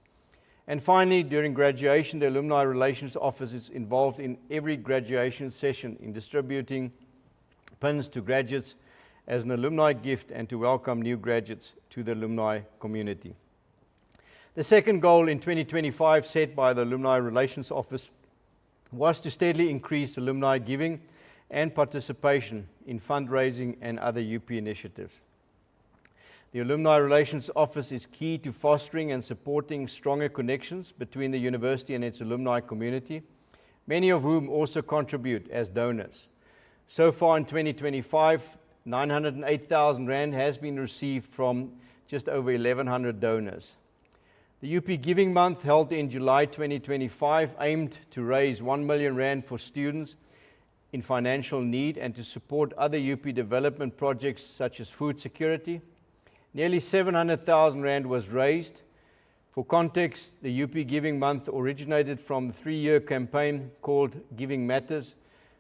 And finally, during graduation, the Alumni Relations Office is involved in every graduation session in distributing pins to graduates as an alumni gift and to welcome new graduates to the alumni community. The second goal in 2025 set by the Alumni Relations Office was to steadily increase alumni giving and participation in fundraising and other UP initiatives. The Alumni Relations Office is key to fostering and supporting stronger connections between the university and its alumni community, many of whom also contribute as donors. So far in 2025, 908,000 Rand has been received from just over 1,100 donors. The UP Giving Month held in July 2025 aimed to raise 1 million Rand for students in financial need and to support other UP development projects such as food security. Nearly 700,000 Rand was raised. For context, the UP Giving Month originated from the 3-year campaign called Giving Matters,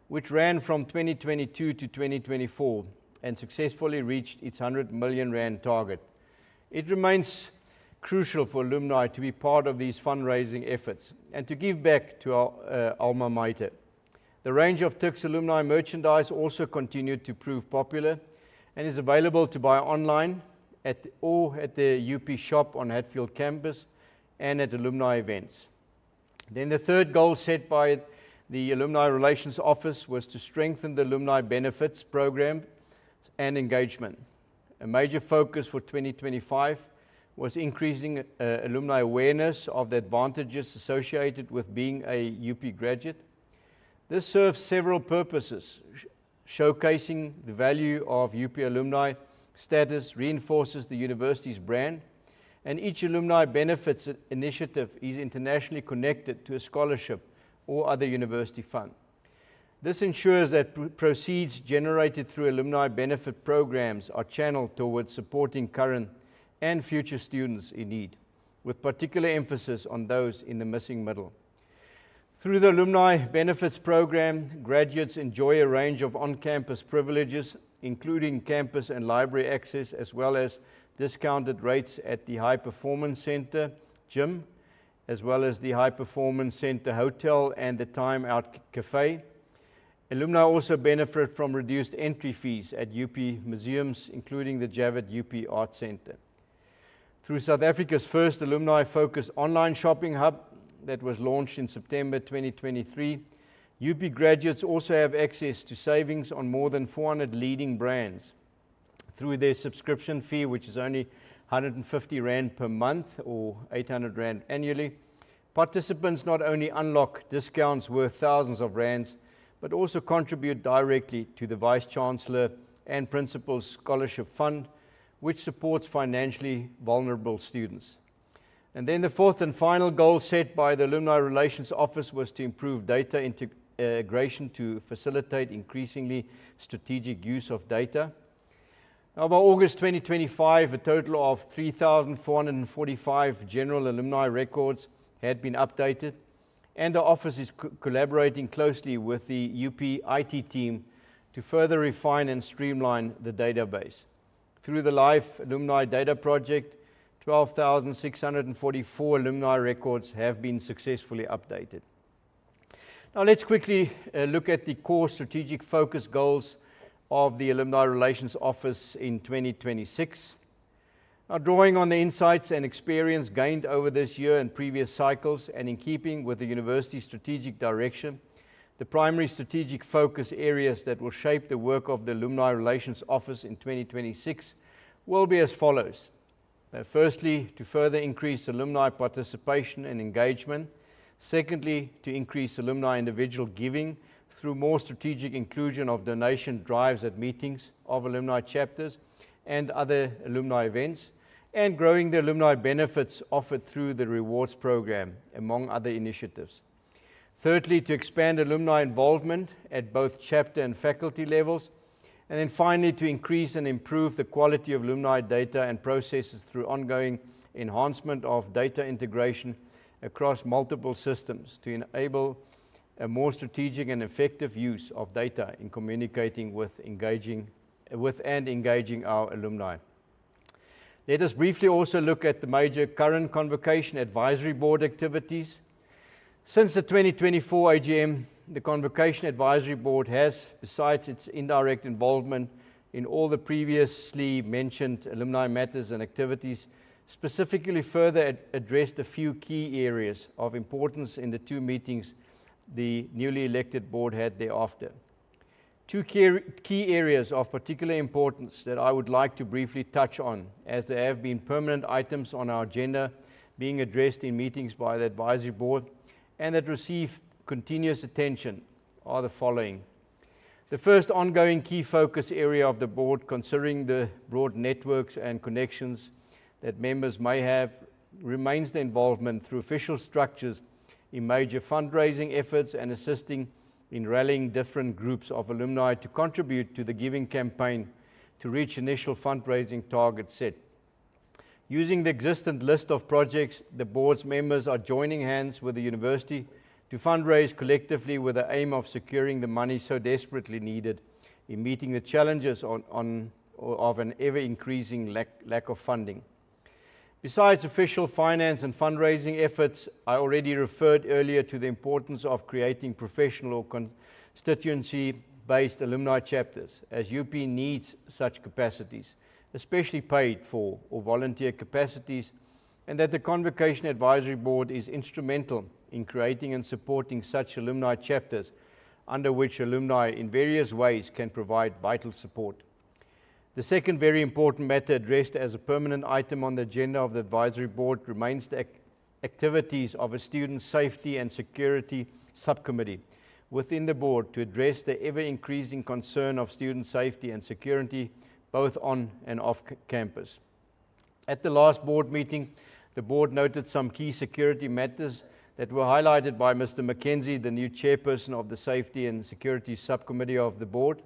which ran from 2022 to 2024 and successfully reached its 100 million Rand target. It remains crucial for alumni to be part of these fundraising efforts and to give back to our alma mater. The range of TICS alumni merchandise also continued to prove popular and is available to buy online or at the UP shop on Hatfield campus and at alumni events. Then the third goal set by the Alumni Relations Office was to strengthen the alumni benefits program and engagement. A major focus for 2025 was increasing alumni awareness of the advantages associated with being a UP graduate. This serves several purposes, showcasing the value of UP alumni status, reinforces the university's brand, and each alumni benefits initiative is internationally connected to a scholarship or other university fund. This ensures that proceeds generated through alumni benefit programs are channeled towards supporting current and future students in need, with particular emphasis on those in the missing middle. Through the Alumni Benefits Program, graduates enjoy a range of on-campus privileges, including campus and library access, as well as discounted rates at the High Performance Center gym, as well as the High Performance Center Hotel and the Time Out Cafe. Alumni also benefit from reduced entry fees at UP museums, including the Javits UP Art Center. Through South Africa's first alumni-focused online shopping hub that was launched in September 2023, UP graduates also have access to savings on more than 400 leading brands. Through their subscription fee, which is only 150 Rand per month or 800 Rand annually, participants not only unlock discounts worth thousands of rands, but also contribute directly to the Vice-Chancellor and Principal's Scholarship Fund, which supports financially vulnerable students. And then the fourth and final goal set by the Alumni Relations Office was to improve data integration to facilitate increasingly strategic use of data. Now, by August 2025, a total of 3,445 general alumni records had been updated, and the office is collaborating closely with the UP IT team to further refine and streamline the database. Through the Life Alumni Data Project, 12,644 alumni records have been successfully updated. Now let's quickly look at the core strategic focus goals of the Alumni Relations Office in 2026. Now, drawing on the insights and experience gained over this year and previous cycles, and in keeping with the university's strategic direction, the primary strategic focus areas that will shape the work of the Alumni Relations Office in 2026 will be as follows. Firstly, to further increase alumni participation and engagement. Secondly, to increase alumni individual giving through more strategic inclusion of donation drives at meetings of alumni chapters and other alumni events, and growing the alumni benefits offered through the rewards program, among other initiatives. Thirdly, to expand alumni involvement at both chapter and faculty levels. And then finally, to increase and improve the quality of alumni data and processes through ongoing enhancement of data integration across multiple systems to enable a more strategic and effective use of data in communicating with and engaging our alumni. Let us briefly also look at the major current Convocation Advisory Board activities. Since the 2024 AGM, the Convocation Advisory Board has, besides its indirect involvement in all the previously mentioned alumni matters and activities, specifically further addressed a few key areas of importance in the two meetings the newly elected board had thereafter. Two key areas of particular importance that I would like to briefly touch on, as there have been permanent items on our agenda being addressed in meetings by the advisory board and that receive continuous attention, are the following. The first ongoing key focus area of the board, considering the broad networks and connections that members may have, remains the involvement through official structures in major fundraising efforts and assisting in rallying different groups of alumni to contribute to the giving campaign to reach initial fundraising targets set. Using the existing list of projects, the board's members are joining hands with the university to fundraise collectively with the aim of securing the money so desperately needed in meeting the challenges of an ever-increasing lack of funding. Besides official finance and fundraising efforts, I already referred earlier to the importance of creating professional or constituency-based alumni chapters, as UP needs such capacities, especially paid for or volunteer capacities, and that the Convocation Advisory Board is instrumental in creating and supporting such alumni chapters, under which alumni in various ways can provide vital support. The second very important matter addressed as a permanent item on the agenda of the Advisory Board remains the activities of a Student Safety and Security Subcommittee within the Board to address the ever-increasing concern of student safety and security both on and off campus. At the last board meeting, the Board noted some key security matters that were highlighted by Mr. Mackenzie, the new chairperson of the Safety and Security Subcommittee of the Board.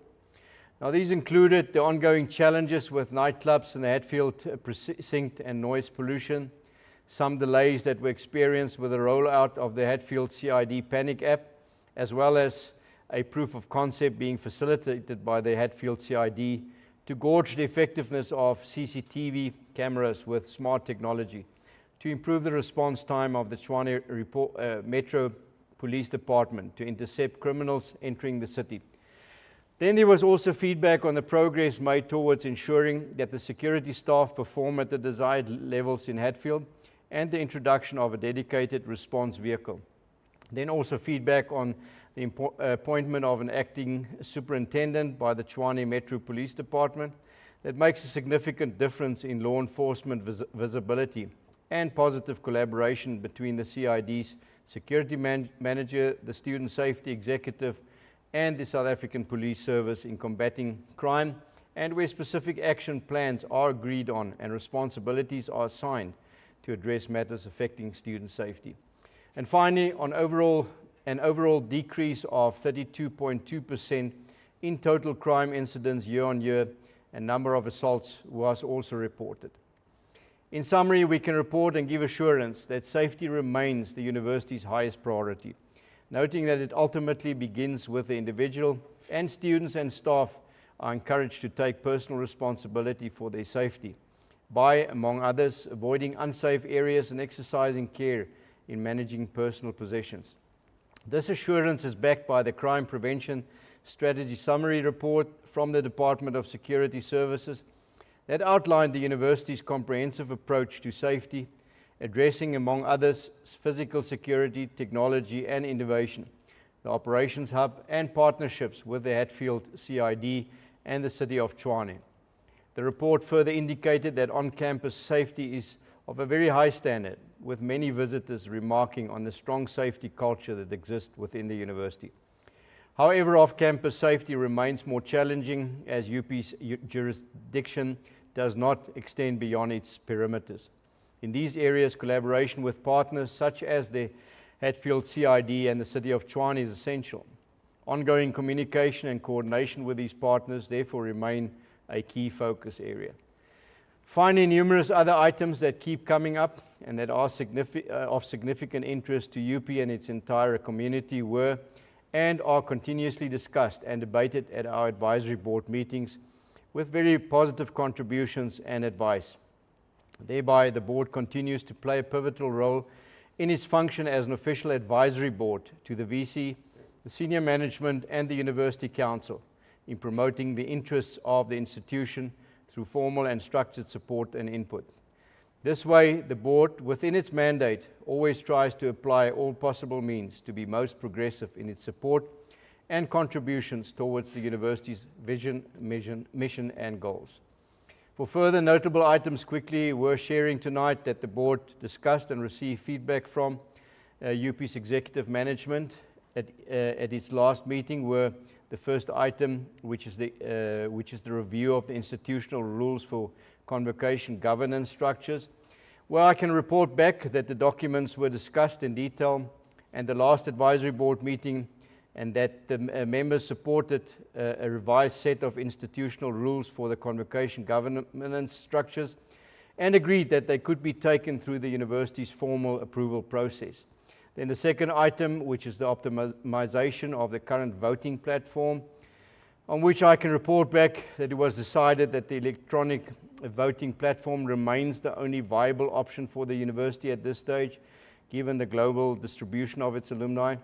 Now, these included the ongoing challenges with nightclubs in the Hatfield precinct and noise pollution, some delays that were experienced with the rollout of the Hatfield CID Panic app, as well as a proof of concept being facilitated by the Hatfield CID to gauge the effectiveness of CCTV cameras with smart technology, to improve the response time of the Tshwane Metro Police Department to intercept criminals entering the city. Then there was also feedback on the progress made towards ensuring that the security staff perform at the desired levels in Hatfield and the introduction of a dedicated response vehicle. Then also feedback on the appointment of an acting superintendent by the Tshwane Metro Police Department that makes a significant difference in law enforcement visibility and positive collaboration between the CID's security manager, the student safety executive, and the South African Police Service in combating crime, and where specific action plans are agreed on and responsibilities are assigned to address matters affecting student safety. And finally, on an overall decrease of 32.2% in total crime incidents year on year, and number of assaults was also reported. In summary, we can report and give assurance that safety remains the university's highest priority, noting that it ultimately begins with the individual, and students and staff are encouraged to take personal responsibility for their safety by, among others, avoiding unsafe areas and exercising care in managing personal possessions. This assurance is backed by the Crime Prevention Strategy Summary Report from the Department of Security Services that outlined the university's comprehensive approach to safety, addressing, among others, physical security, technology and innovation, the operations hub, and partnerships with the Hatfield CID and the City of Tshwane. The report further indicated that on-campus safety is of a very high standard, with many visitors remarking on the strong safety culture that exists within the university. However, off-campus safety remains more challenging as UP's jurisdiction does not extend beyond its perimeters. In these areas, collaboration with partners such as the Hatfield CID and the City of Tshwane is essential. Ongoing communication and coordination with these partners therefore remain a key focus area. Finally, numerous other items that keep coming up and that are of significant interest to UP and its entire community were and are continuously discussed and debated at our advisory board meetings with very positive contributions and advice. Thereby, the board continues to play a pivotal role in its function as an official advisory board to the VC the senior management and the University Council in promoting the interests of the institution through formal and structured support and input. This way, the board, within its mandate, always tries to apply all possible means to be most progressive in its support and contributions towards the university's vision, mission and goals. For further notable items quickly worth sharing tonight that the board discussed and received feedback from UP's executive management at its last meeting were the first item, which is the review of the institutional rules for convocation governance structures. Well, I can report back that the documents were discussed in detail and the last advisory board meeting, and that the members supported a revised set of institutional rules for the convocation governance structures and agreed that they could be taken through the university's formal approval process. Then the second item, which is the optimization of the current voting platform, on which I can report back that it was decided that the electronic voting platform remains the only viable option for the university at this stage, given the global distribution of its alumni,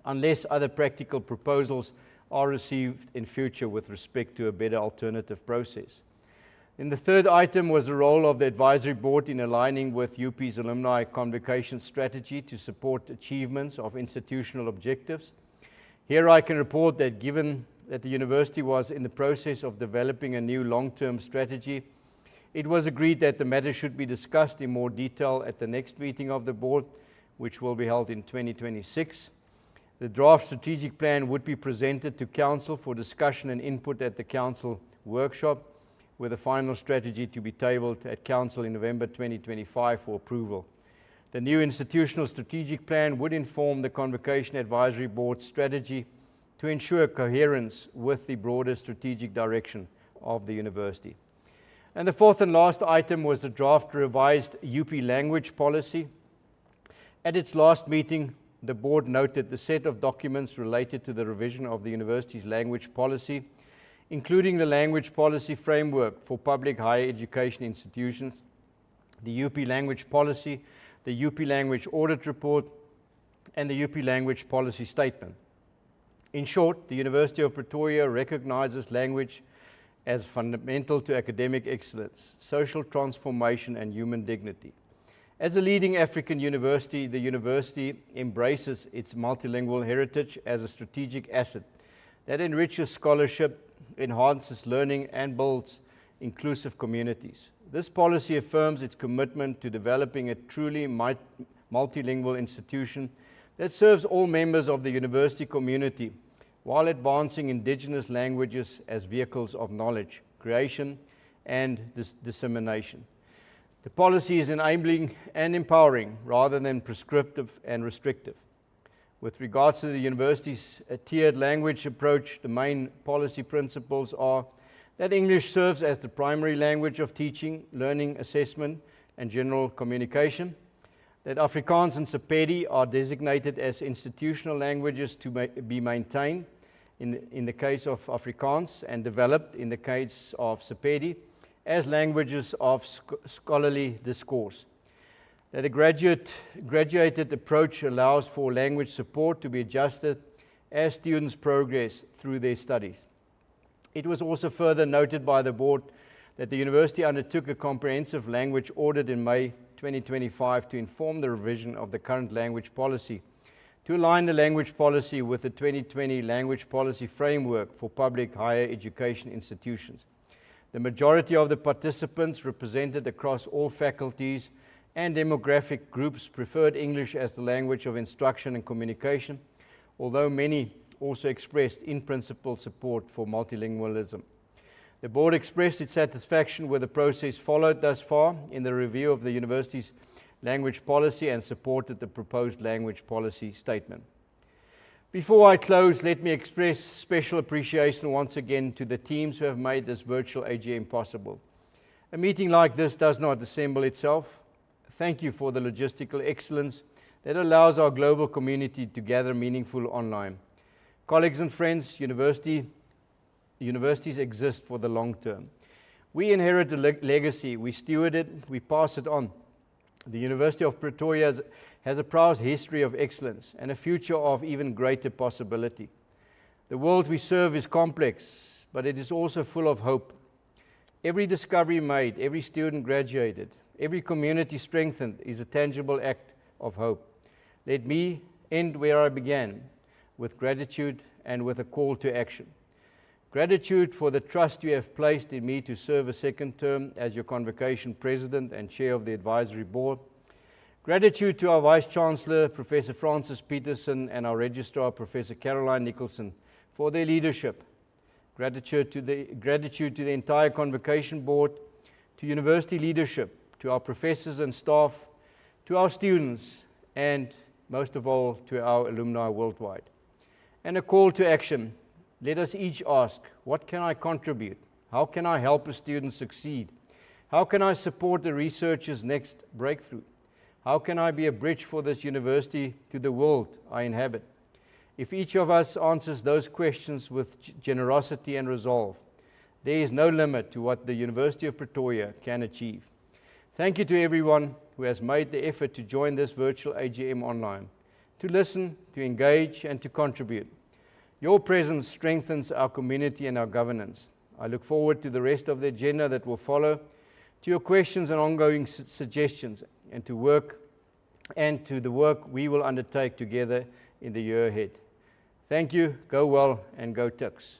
unless other practical proposals are received in future with respect to a better alternative process. And the third item was the role of the advisory board in aligning with UP's alumni convocation strategy to support achievements of institutional objectives. Here I can report that given that the university was in the process of developing a new long-term strategy, it was agreed that the matter should be discussed in more detail at the next meeting of the board, which will be held in 2026. The draft strategic plan would be presented to Council for discussion and input at the Council workshop, with a final strategy to be tabled at Council in November 2025 for approval. The new institutional strategic plan would inform the Convocation Advisory Board's strategy to ensure coherence with the broader strategic direction of the university. And the fourth and last item was the draft revised UP language policy. At its last meeting, the board noted the set of documents related to the revision of the university's language policy, including the language policy framework for public higher education institutions, the UP language policy, the UP language audit report, and the UP language policy statement. In short, the University of Pretoria recognizes language as fundamental to academic excellence, social transformation, and human dignity. As a leading African university, the university embraces its multilingual heritage as a strategic asset that enriches scholarship, enhances learning, and builds inclusive communities. This policy affirms its commitment to developing a truly multilingual institution that serves all members of the university community while advancing indigenous languages as vehicles of knowledge, creation, and dissemination. The policy is enabling and empowering rather than prescriptive and restrictive. With regards to the university's tiered language approach, the main policy principles are that English serves as the primary language of teaching, learning, assessment, and general communication, that Afrikaans and Sepedi are designated as institutional languages to be maintained in the case of Afrikaans and developed in the case of Sepedi as languages of scholarly discourse. That a graduated approach allows for language support to be adjusted as students progress through their studies. It was also further noted by the board that the university undertook a comprehensive language audit in May 2025 to inform the revision of the current language policy, to align the language policy with the 2020 language policy framework for public higher education institutions. The majority of the participants represented across all faculties and demographic groups preferred English as the language of instruction and communication, although many also expressed in principle support for multilingualism. The board expressed its satisfaction with the process followed thus far in the review of the university's language policy and supported the proposed language policy statement. Before I close, let me express special appreciation once again to the teams who have made this virtual AGM possible. A meeting like this does not assemble itself. Thank you for the logistical excellence that allows our global community to gather meaningful online. Colleagues and friends, universities exist for the long term. We inherit a legacy, we steward it, we pass it on. The University of Pretoria has a proud history of excellence and a future of even greater possibility. The world we serve is complex, but it is also full of hope. Every discovery made, every student graduated, every community strengthened is a tangible act of hope. Let me end where I began, with gratitude and with a call to action. Gratitude for the trust you have placed in me to serve a second term as your Convocation President and Chair of the Advisory Board. Gratitude to our Vice-Chancellor Prof Francis Petersen and our Registrar Prof Caroline Nicholson for their leadership. Gratitude to the entire Convocation Board, to university leadership, to our professors and staff, to our students, and most of all, to our alumni worldwide. And a call to action. Let us each ask, what can I contribute? How can I help a student succeed? How can I support the researcher's next breakthrough? How can I be a bridge for this university to the world I inhabit? If each of us answers those questions with generosity and resolve, there is no limit to what the University of Pretoria can achieve. Thank you to everyone who has made the effort to join this virtual AGM online, to listen, to engage, and to contribute. Your presence strengthens our community and our governance. I look forward to the rest of the agenda that will follow, to your questions and ongoing suggestions, and to the work we will undertake together in the year ahead. Thank you, go well, and go Tuks.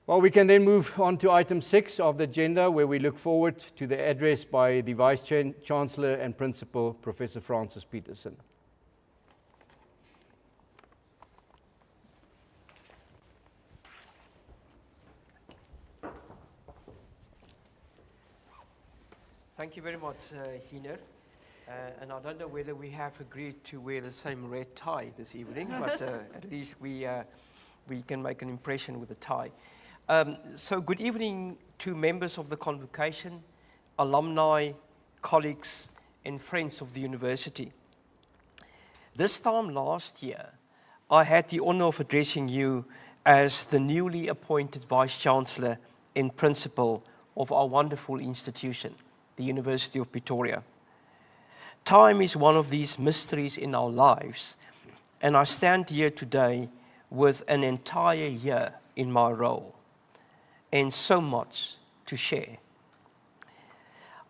Well, we can then move on to item 6 of the agenda, where we look forward to the address by the Vice-Chancellor and Principal, Professor Francis Petersen. Thank you very much, Hinner. And I don't know whether we have agreed to wear the same red tie this evening, but at least we can make an impression with the tie. So good evening to members of the Convocation, alumni, colleagues, and friends of the university. This time last year, I had the honor of addressing you as the newly appointed Vice-Chancellor and Principal of our wonderful institution, the University of Pretoria. Time is one of these mysteries in our lives, and I stand here today with an entire year in my role, and so much to share.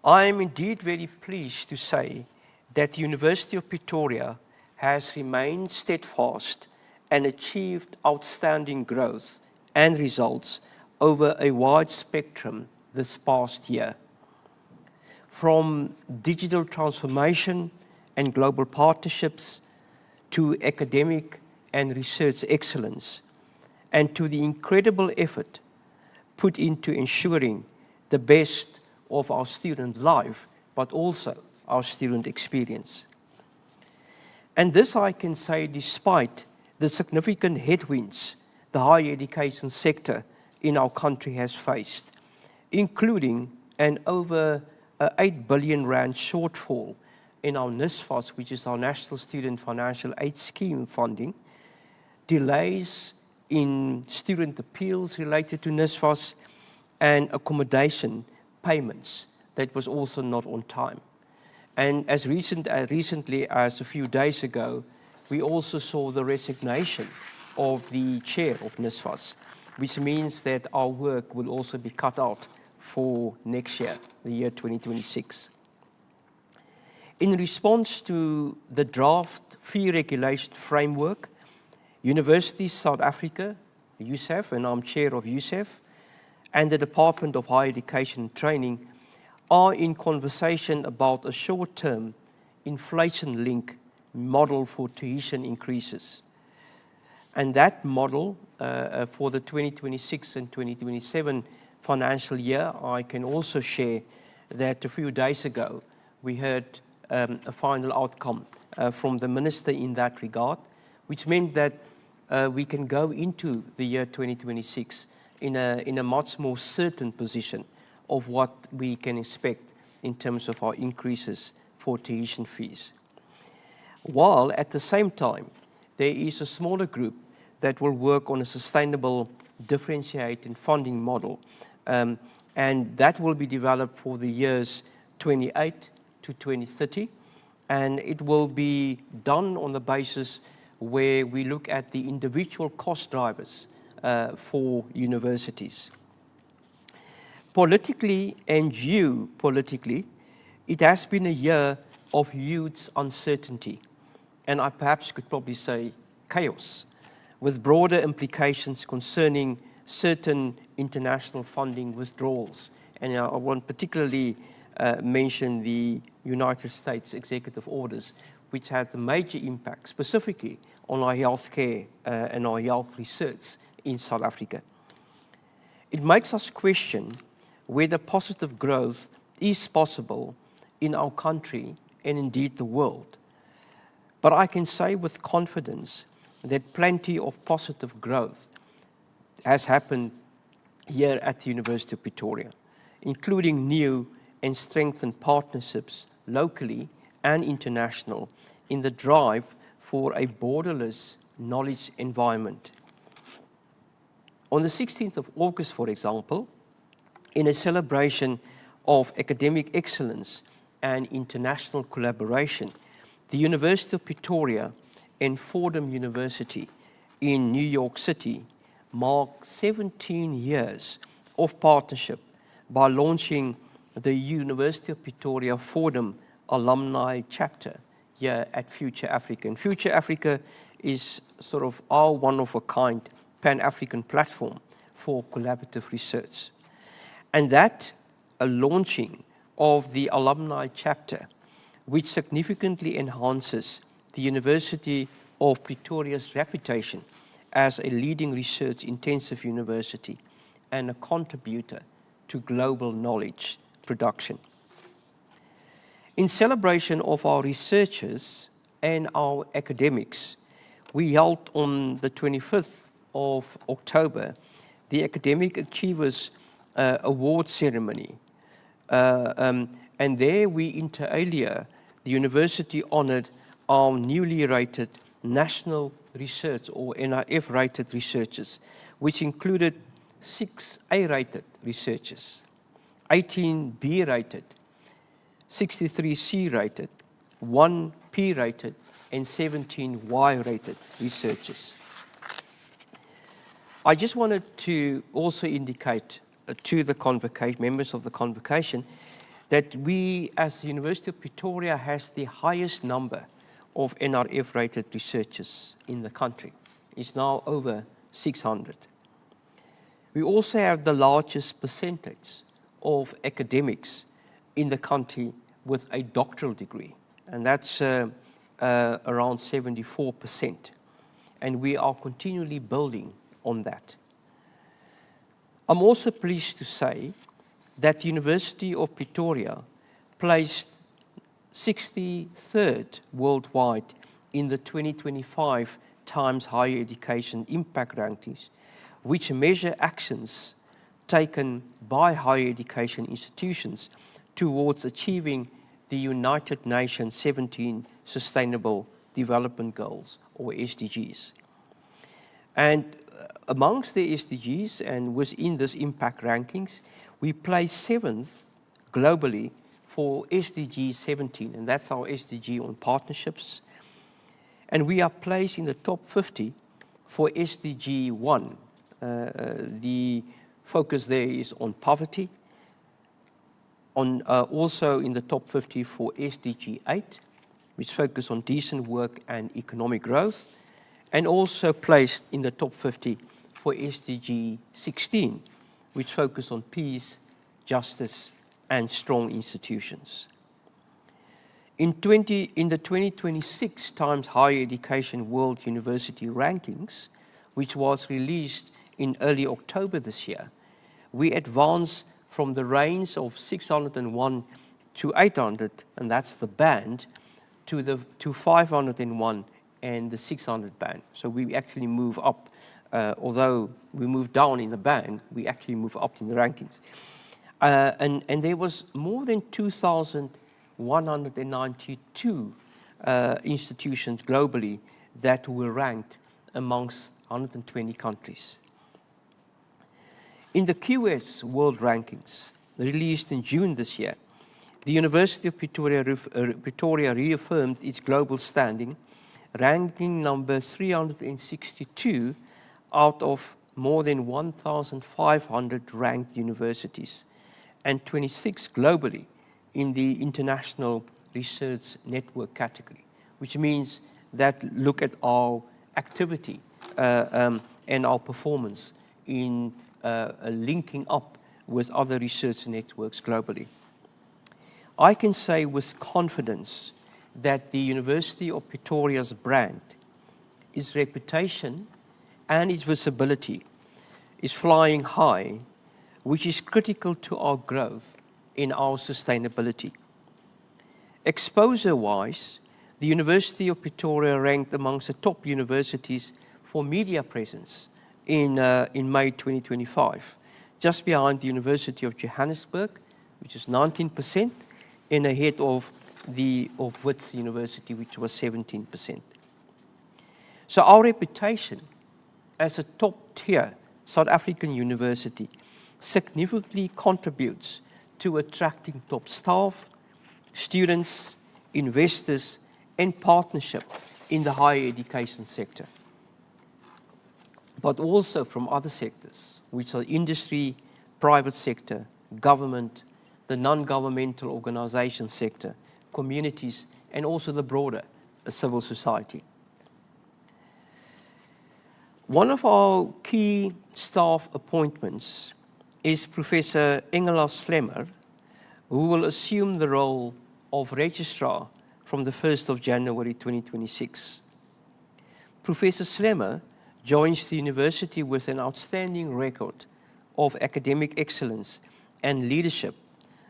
I am indeed very pleased to say that the University of Pretoria has remained steadfast and achieved outstanding growth and results over a wide spectrum this past year. From digital transformation and global partnerships to academic and research excellence, and to the incredible effort put into ensuring the best of our student life, but also our student experience. And this I can say despite the significant headwinds the higher education sector in our country has faced, including an over 8 billion rand shortfall in our NSFAS, which is our National Student Financial Aid Scheme funding, delays in student appeals related to NSFAS, and accommodation payments that was also not on time. And as recently as a few days ago, we also saw the resignation of the chair of NSFAS, which means that our work will also be cut out for next year, the year 2026. In response to the draft fee regulation framework, Universities South Africa, USAF, and I'm chair of USAF, and the Department of Higher Education and Training are in conversation about a short-term inflation-linked model for tuition increases. And that model for the 2026 and 2027 financial year, I can also share that a few days ago we heard a final outcome from the minister in that regard, which meant that we can go into the year 2026 in a much more certain position of what we can expect in terms of our increases for tuition fees. While at the same time, there is a smaller group that will work on a sustainable differentiated funding model, and that will be developed for the years 28 to 2030, and it will be done on the basis where we look at the individual cost drivers for universities. Politically and geopolitically, it has been a year of huge uncertainty, and I perhaps could probably say chaos, with broader implications concerning certain international funding withdrawals. And I want particularly mention the United States executive orders, which had a major impact specifically on our healthcare and our health research in South Africa. It makes us question whether positive growth is possible in our country and indeed the world. But I can say with confidence that plenty of positive growth has happened here at the University of Pretoria, including new and strengthened partnerships locally and international in the drive for a borderless knowledge environment. On the 16th of August, for example, in a celebration of academic excellence and international collaboration, the University of Pretoria and Fordham University in New York City marked 17 years of partnership by launching the University of Pretoria Fordham Alumni chapter here at Future Africa. And Future Africa is sort of our one-of-a-kind Pan-African platform for collaborative research. And that a launching of the alumni chapter, which significantly enhances the University of Pretoria's reputation as a leading research-intensive university and a contributor to global knowledge production. In celebration of our researchers and our academics, we held on the 25th of October the Academic Achievers Award ceremony. And there we, inter alia, the university honored our newly rated national research or NRF-rated researchers, which included 6 A-rated researchers, 18 B-rated, 63 C-rated, 1 P-rated, and 17 Y-rated researchers. I just wanted to also indicate to the convocation, members of the convocation, that we as the University of Pretoria has the highest number of NRF-rated researchers in the country. It's now over 600. We also have the largest percentage of academics in the country with a doctoral degree, and that's around 74%. And we are continually building on that. I'm also pleased to say that the University of Pretoria placed 63rd worldwide in the 2025 Times Higher Education Impact Rankings, which measure actions taken by higher education institutions towards achieving the United Nations 17 Sustainable Development Goals, or SDGs. And amongst the SDGs and within this impact rankings, we placed 7th globally for SDG 17, and that's our SDG on partnerships. And we are placed in the top 50 for SDG 1. The focus there is on poverty. Also in the top 50 for SDG 8, which focus on decent work and economic growth, and also placed in the top 50 for SDG 16, which focus on peace, justice, and strong institutions. In the 2026 Times Higher Education World University Rankings, which was released in early October this year, we advanced from the range of 601 to 800, and that's the band, to 501 and the 600 band. So we actually move up. Although we moved down in the band, we actually move up in the rankings. And there was more than 2,192 institutions globally that were ranked amongst 120 countries. In the QS World Rankings, released in June this year, The University of Pretoria reaffirmed its global standing, ranking number 362 out of more than 1,500 ranked universities and 26 globally in the International Research Network category, which means that look at our activity and our performance in linking up with other research networks globally. I can say with confidence that the University of Pretoria's brand, its reputation, and its visibility is flying high, which is critical to our growth in our sustainability. Exposure-wise, the University of Pretoria ranked amongst the top universities for media presence in May 2025, just behind the University of Johannesburg, which is 19%, and ahead of Wits University, which was 17%. So our reputation as a top-tier South African university significantly contributes to attracting top staff, students, investors, and partnership in the higher education sector, but also from other sectors, which are industry, private sector, government, the non-governmental organization sector, communities, and also the broader civil society. One of our key staff appointments is Professor Engela Slemmer, who will assume the role of Registrar from the 1st of January 2026. Professor Slemmer joins the university with an outstanding record of academic excellence and leadership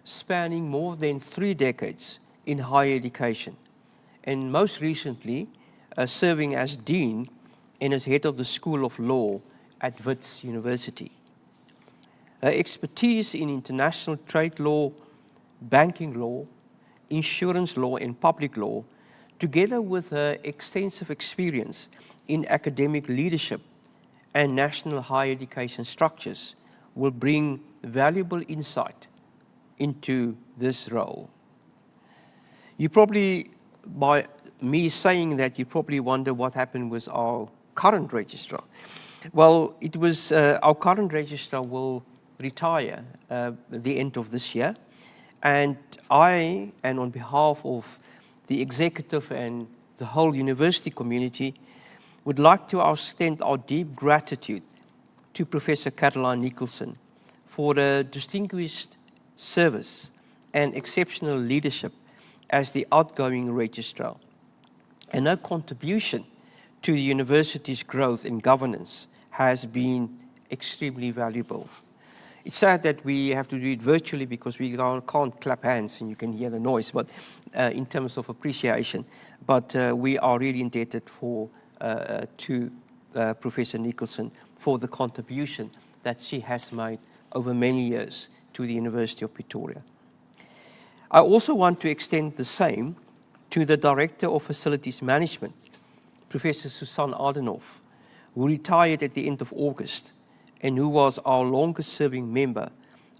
spanning more than 3 decades in higher education, and most recently serving as Dean and as head of the School of Law at Wits University. Her expertise in international trade law, banking law, insurance law, and public law, together with her extensive experience in academic leadership and national higher education structures, will bring valuable insight into this role. You probably, by me saying that, you probably wonder what happened with our current registrar. Well, it was our current registrar will retire at the end of this year, and I, and on behalf of the executive and the whole university community, would like to extend our deep gratitude to Professor Caroline Nicholson for the distinguished service and exceptional leadership as the outgoing registrar, and her contribution to the university's growth and governance has been extremely valuable. It's sad that we have to do it virtually because we can't clap hands and you can hear the noise, but in terms of appreciation. But we are really indebted to Professor Nicholson for the contribution that she has made over many years to the University of Pretoria. I also want to extend the same to the Director of Facilities Management, Professor Susan Adenhoff, who retired at the end of August and who was our longest serving member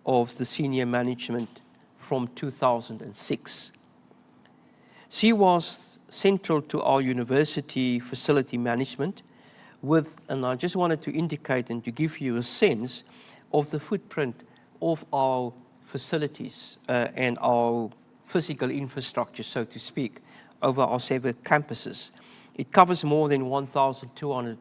of the senior management from 2006. She was central to our university facility management and I just wanted to indicate and to give you a sense of the footprint of our facilities and our physical infrastructure, so to speak, over our 7 campuses. It covers more than 1,200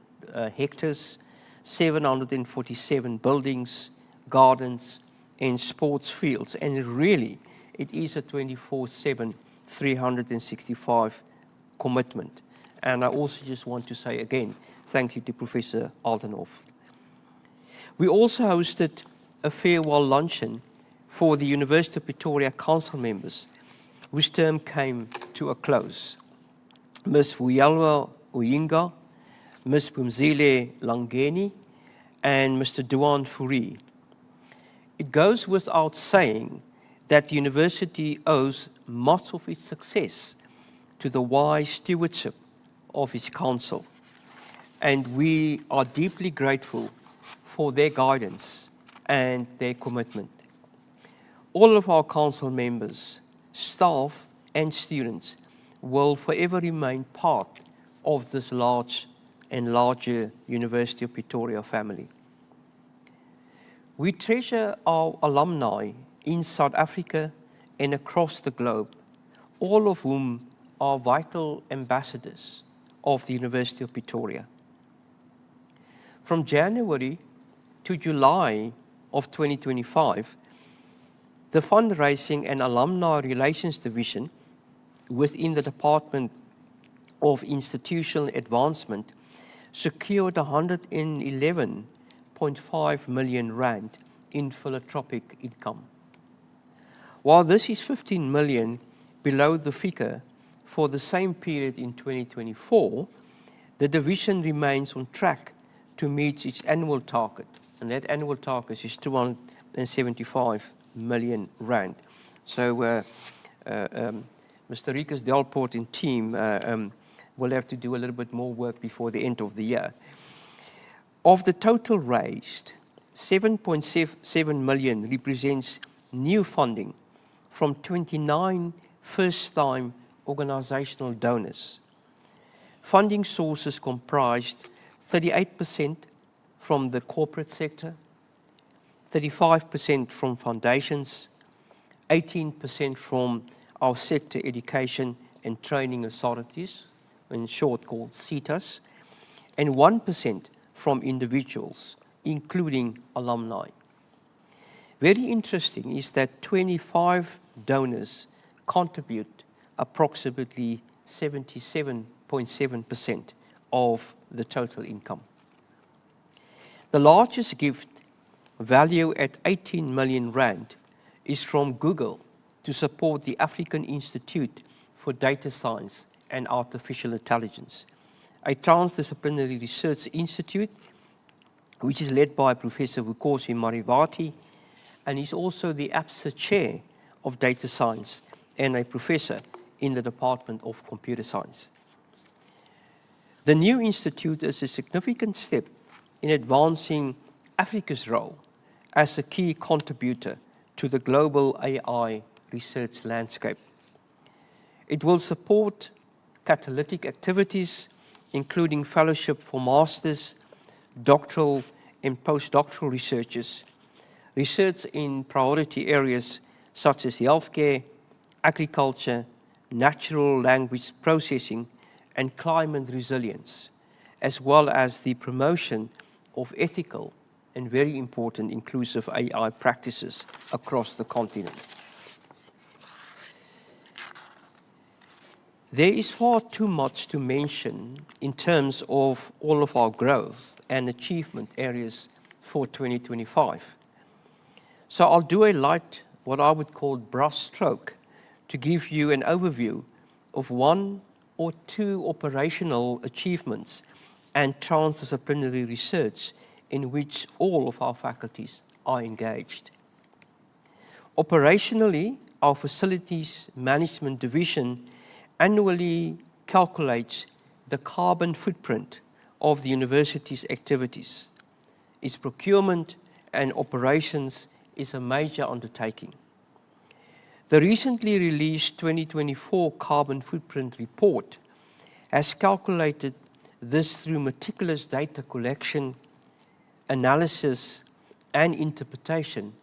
hectares, 747 buildings, gardens, and sports fields. And really, it is a 24/7, 365 commitment. And I also just want to say again, thank you to Professor Adenhoff. We also hosted a farewell luncheon for the University of Pretoria Council members, whose term came to a close. Ms. Vuyelwa Uyinga, Ms. Pumzile Langeni, and Mr. Duan Fourie. It goes without saying that the university owes much of its success to the wise stewardship of its council, and we are deeply grateful for their guidance and their commitment. All of our council members staff, and students will forever remain part of this large and larger University of Pretoria family. We treasure our alumni in South Africa and across the globe, all of whom are vital ambassadors of the University of Pretoria. From January to July of 2025, the Fundraising and Alumni Relations Division within the Department of Institutional Advancement secured 111.5 million rand in philanthropic income. While this is 15 million below the figure for the same period in 2024, the division remains on track to meet its annual target, and that annual target is 275 million rand. So Mr. Rikus Delport and team will have to do a little bit more work before the end of the year. Of the total raised, 7.7 million represents new funding from 29 first-time organizational donors. Funding sources comprised 38% from the corporate sector, 35% from foundations, 18% from our sector education and training authorities, in short called CETAs, and 1% from individuals, including alumni. Very interesting is that 25 donors contribute approximately 77.7% of the total income. The largest gift, value at 18 million rand, is from Google to support the African Institute for Data Science and Artificial Intelligence, a transdisciplinary research institute which is led by Professor Vukosi Marivati, and is also the APSA Chair of Data Science and a professor in the Department of Computer Science. The new institute is a significant step in advancing Africa's role as a key contributor to the global AI research landscape. It will support catalytic activities, including fellowship for masters, doctoral and postdoctoral researchers, research in priority areas such as healthcare, agriculture, natural language processing, and climate resilience, as well as the promotion of ethical and very important inclusive AI practices across the continent. There is far too much to mention in terms of all of our growth and achievement areas for 2025. So I'll do a light, what I would call brush stroke, to give you an overview of one or two operational achievements and transdisciplinary research in which all of our faculties are engaged. Operationally, our Facilities Management Division annually calculates the carbon footprint of the university's activities. Its procurement and operations is a major undertaking. The recently released 2024 Carbon Footprint Report has calculated this through meticulous data collection, analysis, and interpretation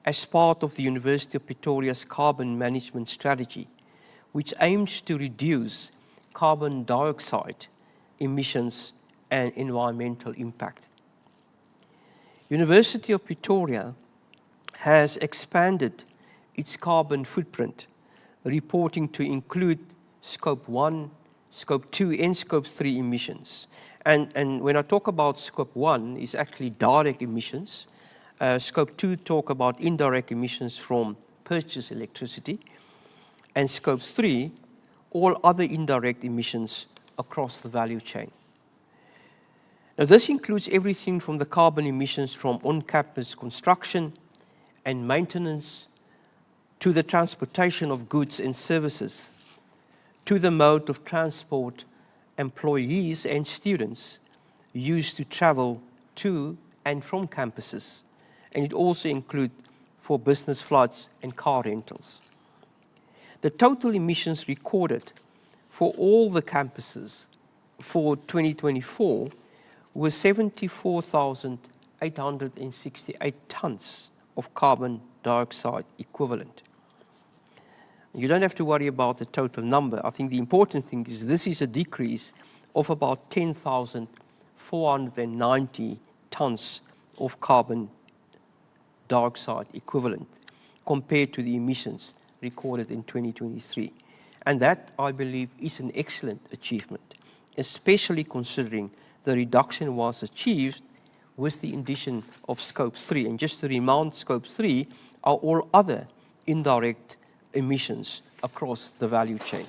as part of the University of Pretoria's carbon management strategy, which aims to reduce carbon dioxide emissions and environmental impact. University of Pretoria has expanded its carbon footprint reporting to include Scope 1, Scope 2, and Scope 3 emissions. And when I talk about Scope 1, it's actually direct emissions. Scope 2 talk about indirect emissions from purchased electricity. And Scope 3, all other indirect emissions across the value chain. Now, this includes everything from the carbon emissions from on-campus construction and maintenance, to the transportation of goods and services, to the mode of transport employees and students use to travel to and from campuses. And it also includes for business flights and car rentals. The total emissions recorded for all the campuses for 2024 were 74,868 tons of carbon dioxide equivalent. You don't have to worry about the total number. I think the important thing is this is a decrease of about 10,490 tons of carbon dioxide equivalent compared to the emissions recorded in 2023. And that, I believe, is an excellent achievement, especially considering the reduction was achieved with the addition of Scope 3. And just to remind, Scope 3 are all other indirect emissions across the value chain.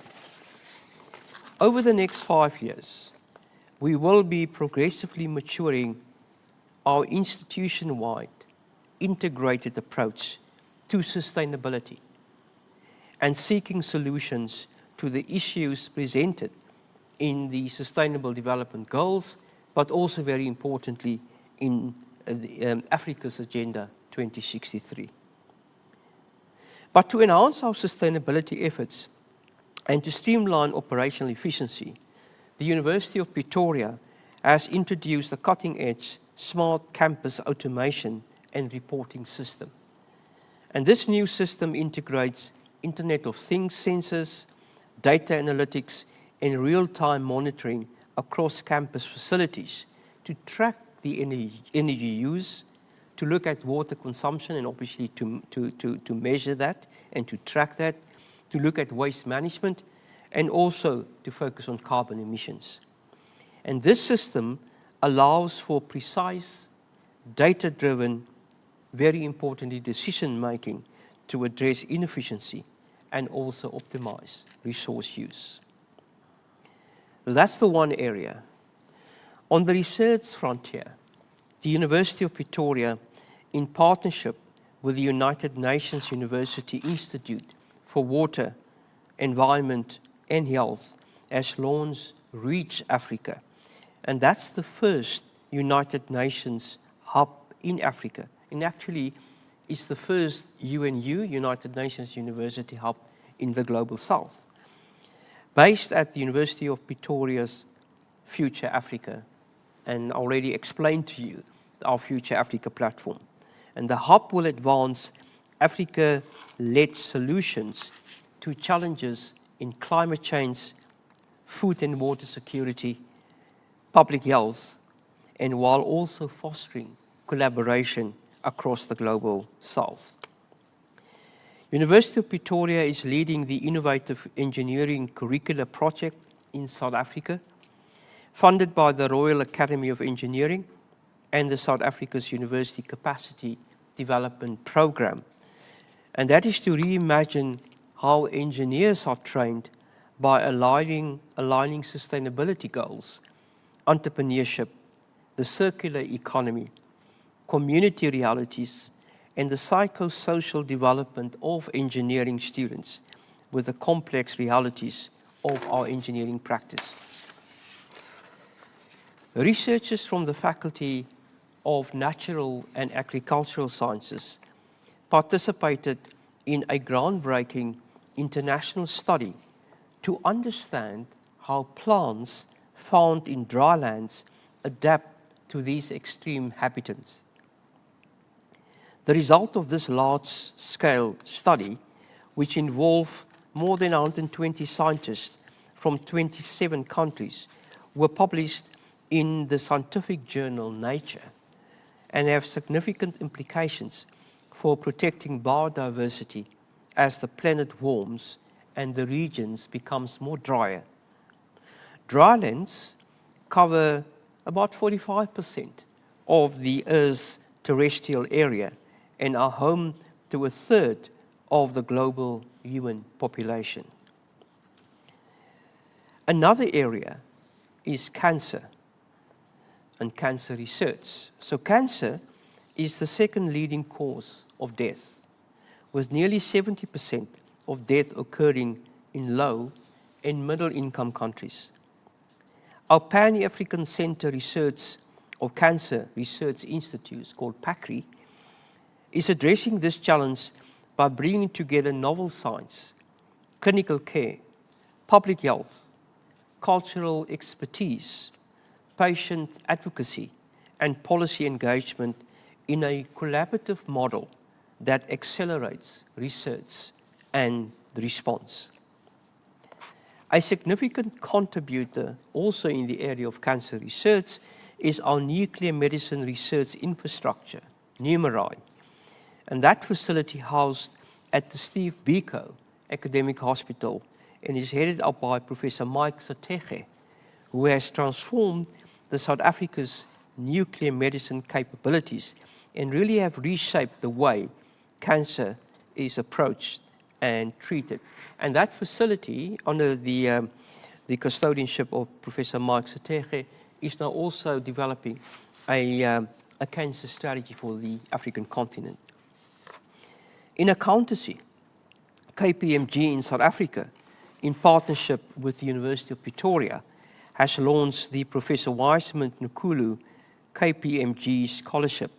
Over the next 5 years, we will be progressively maturing our institution-wide integrated approach to sustainability and seeking solutions to the issues presented in the Sustainable Development Goals, but also very importantly in Africa's Agenda 2063. But to enhance our sustainability efforts and to streamline operational efficiency, the University of Pretoria has introduced a cutting-edge smart campus automation and reporting system. And this new system integrates Internet of Things sensors, data analytics, and real-time monitoring across campus facilities to track the energy use, to look at water consumption and obviously to measure that and to track that, to look at waste management, and also to focus on carbon emissions. And this system allows for precise, data-driven, very importantly, decision-making to address inefficiency and also optimize resource use. So that's the one area. On the research frontier, the University of Pretoria, in partnership with the United Nations University Institute for Water, Environment and Health, has launched Reach Africa. And that's the first United Nations hub in Africa. And actually, it's the first UNU, United Nations University hub in the Global South, based at the University of Pretoria's Future Africa. And I already explained to you our Future Africa platform. And the hub will advance Africa-led solutions to challenges in climate change, food and water security, public health, and while also fostering collaboration across the Global South. University of Pretoria is leading the Innovative Engineering Curricula project in South Africa, funded by the Royal Academy of Engineering and the South Africa's University Capacity Development Program. And that is to reimagine how engineers are trained by aligning sustainability goals, entrepreneurship, the circular economy, community realities, and the psychosocial development of engineering students with the complex realities of our engineering practice. Researchers from the Faculty of Natural and Agricultural Sciences participated in a groundbreaking international study to understand how plants found in drylands adapt to these extreme habitats. The result of this large-scale study, which involved more than 120 scientists from 27 countries, were published in the scientific journal Nature and have significant implications for protecting biodiversity as the planet warms and the regions becomes more drier. Drylands cover about 45% of the Earth's terrestrial area and are home to a third of the global human population. Another area is cancer and cancer research. So cancer is the second leading cause of death, with nearly 70% of death occurring in low and middle income countries. Our Pan-African Center Research or Cancer Research Institute, called PACRI, is addressing this challenge by bringing together novel science clinical care, public health, cultural expertise, patient advocacy, and policy engagement in a collaborative model that accelerates research and response. A significant contributor also in the area of cancer research is our nuclear medicine research infrastructure, NUMERI, and that facility housed at the Steve Biko Academic Hospital and is headed up by Professor Mike Satege, who has transformed the South Africa's nuclear medicine capabilities and really have reshaped the way cancer is approached and treated. And that facility, under the custodianship of Professor Mike Satege, is now also developing a cancer strategy for the African continent. In accountancy, KPMG in South Africa, in partnership with the University of Pretoria, has launched the Professor Wiseman Nkulu KPMG Scholarship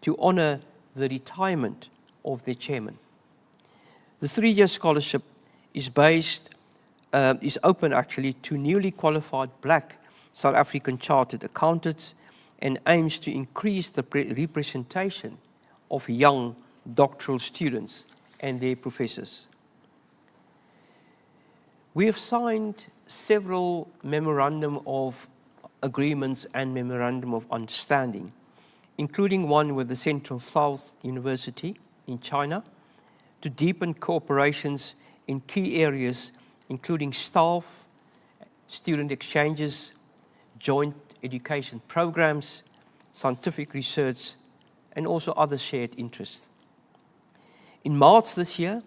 to honor the retirement of their chairman. The 3-year scholarship is open actually to newly qualified Black South African chartered accountants and aims to increase the representation of young doctoral students and their professors. We have signed several memorandum of agreements and memorandum of understanding, including one with the Central South University in China to deepen cooperations in key areas, including staff, student exchanges, joint education programs, scientific research, and also other shared interests. In March this year,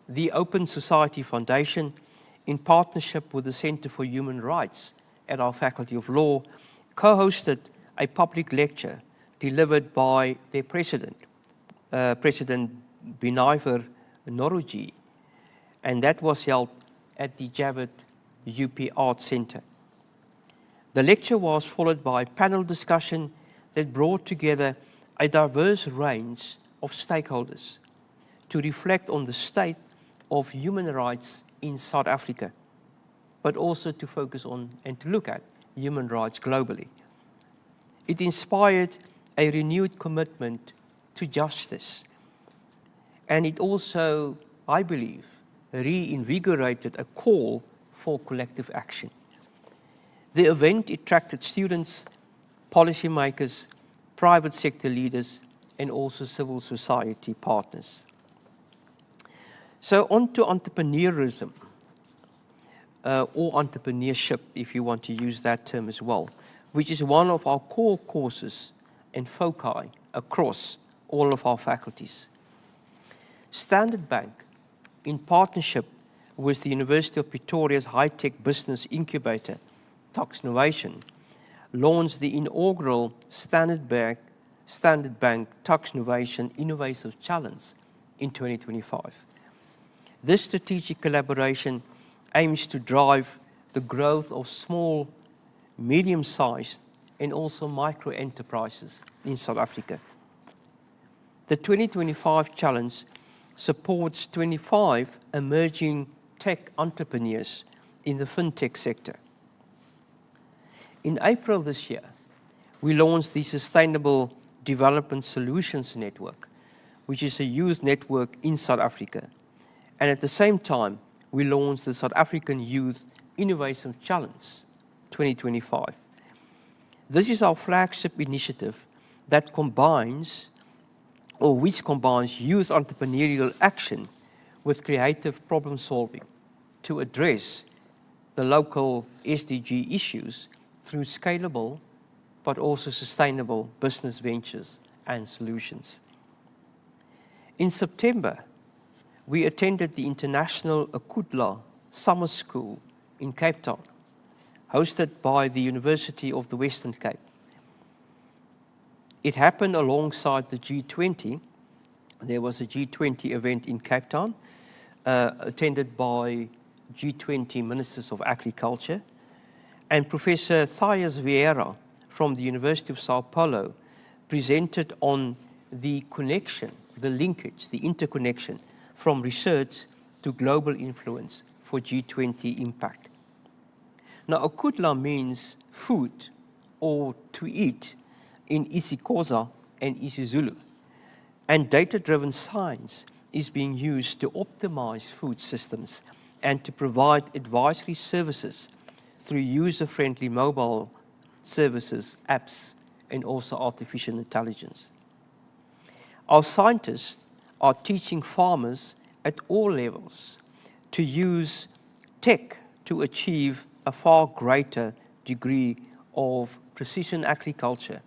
the Open Society Foundation, in partnership with the Center for Human Rights at our Faculty of Law, co-hosted a public lecture delivered by their president, President Biniver Noruji, and that was held at the Javed UP Arts Center. The lecture was followed by a panel discussion that brought together a diverse range of stakeholders to reflect on the state of human rights in South Africa, but also to focus on and to look at human rights globally. It inspired a renewed commitment to justice, and it also, I believe, reinvigorated a call for collective action. The event attracted students, policymakers, private sector leaders, and also civil society partners. So on to entrepreneurism, or entrepreneurship, if you want to use that term as well, which is one of our core courses and foci across all of our faculties. Standard Bank, in partnership with the University of Pretoria's high-tech business incubator, Tux Innovation, launched the inaugural Standard Bank Tux Innovation Innovative Challenge in 2025. This strategic collaboration aims to drive the growth of small, medium-sized, and also micro-enterprises in South Africa. The 2025 challenge supports 25 emerging tech entrepreneurs in the fintech sector. In April this year, we launched the Sustainable Development Solutions Network, which is a youth network in South Africa. And at the same time, we launched the South African Youth Innovation Challenge 2025. This is our flagship initiative that combines youth entrepreneurial action with creative problem solving to address the local SDG issues through scalable but also sustainable business ventures and solutions. In September, we attended the International Akudla Summer School in Cape Town, hosted by the University of the Western Cape. It happened alongside the G20. There was a G20 event in Cape Town, attended by G20 Ministers of Agriculture, and Professor Thais Vieira from the University of Sao Paulo presented on the connection, the linkage, the interconnection from research to global influence for G20 impact. Now, Okudla means food or to eat in isiXhosa and isiZulu, and data-driven science is being used to optimize food systems and to provide advisory services through user-friendly mobile services, apps, and also artificial intelligence. Our scientists are teaching farmers at all levels to use tech to achieve a far greater degree of precision agriculture,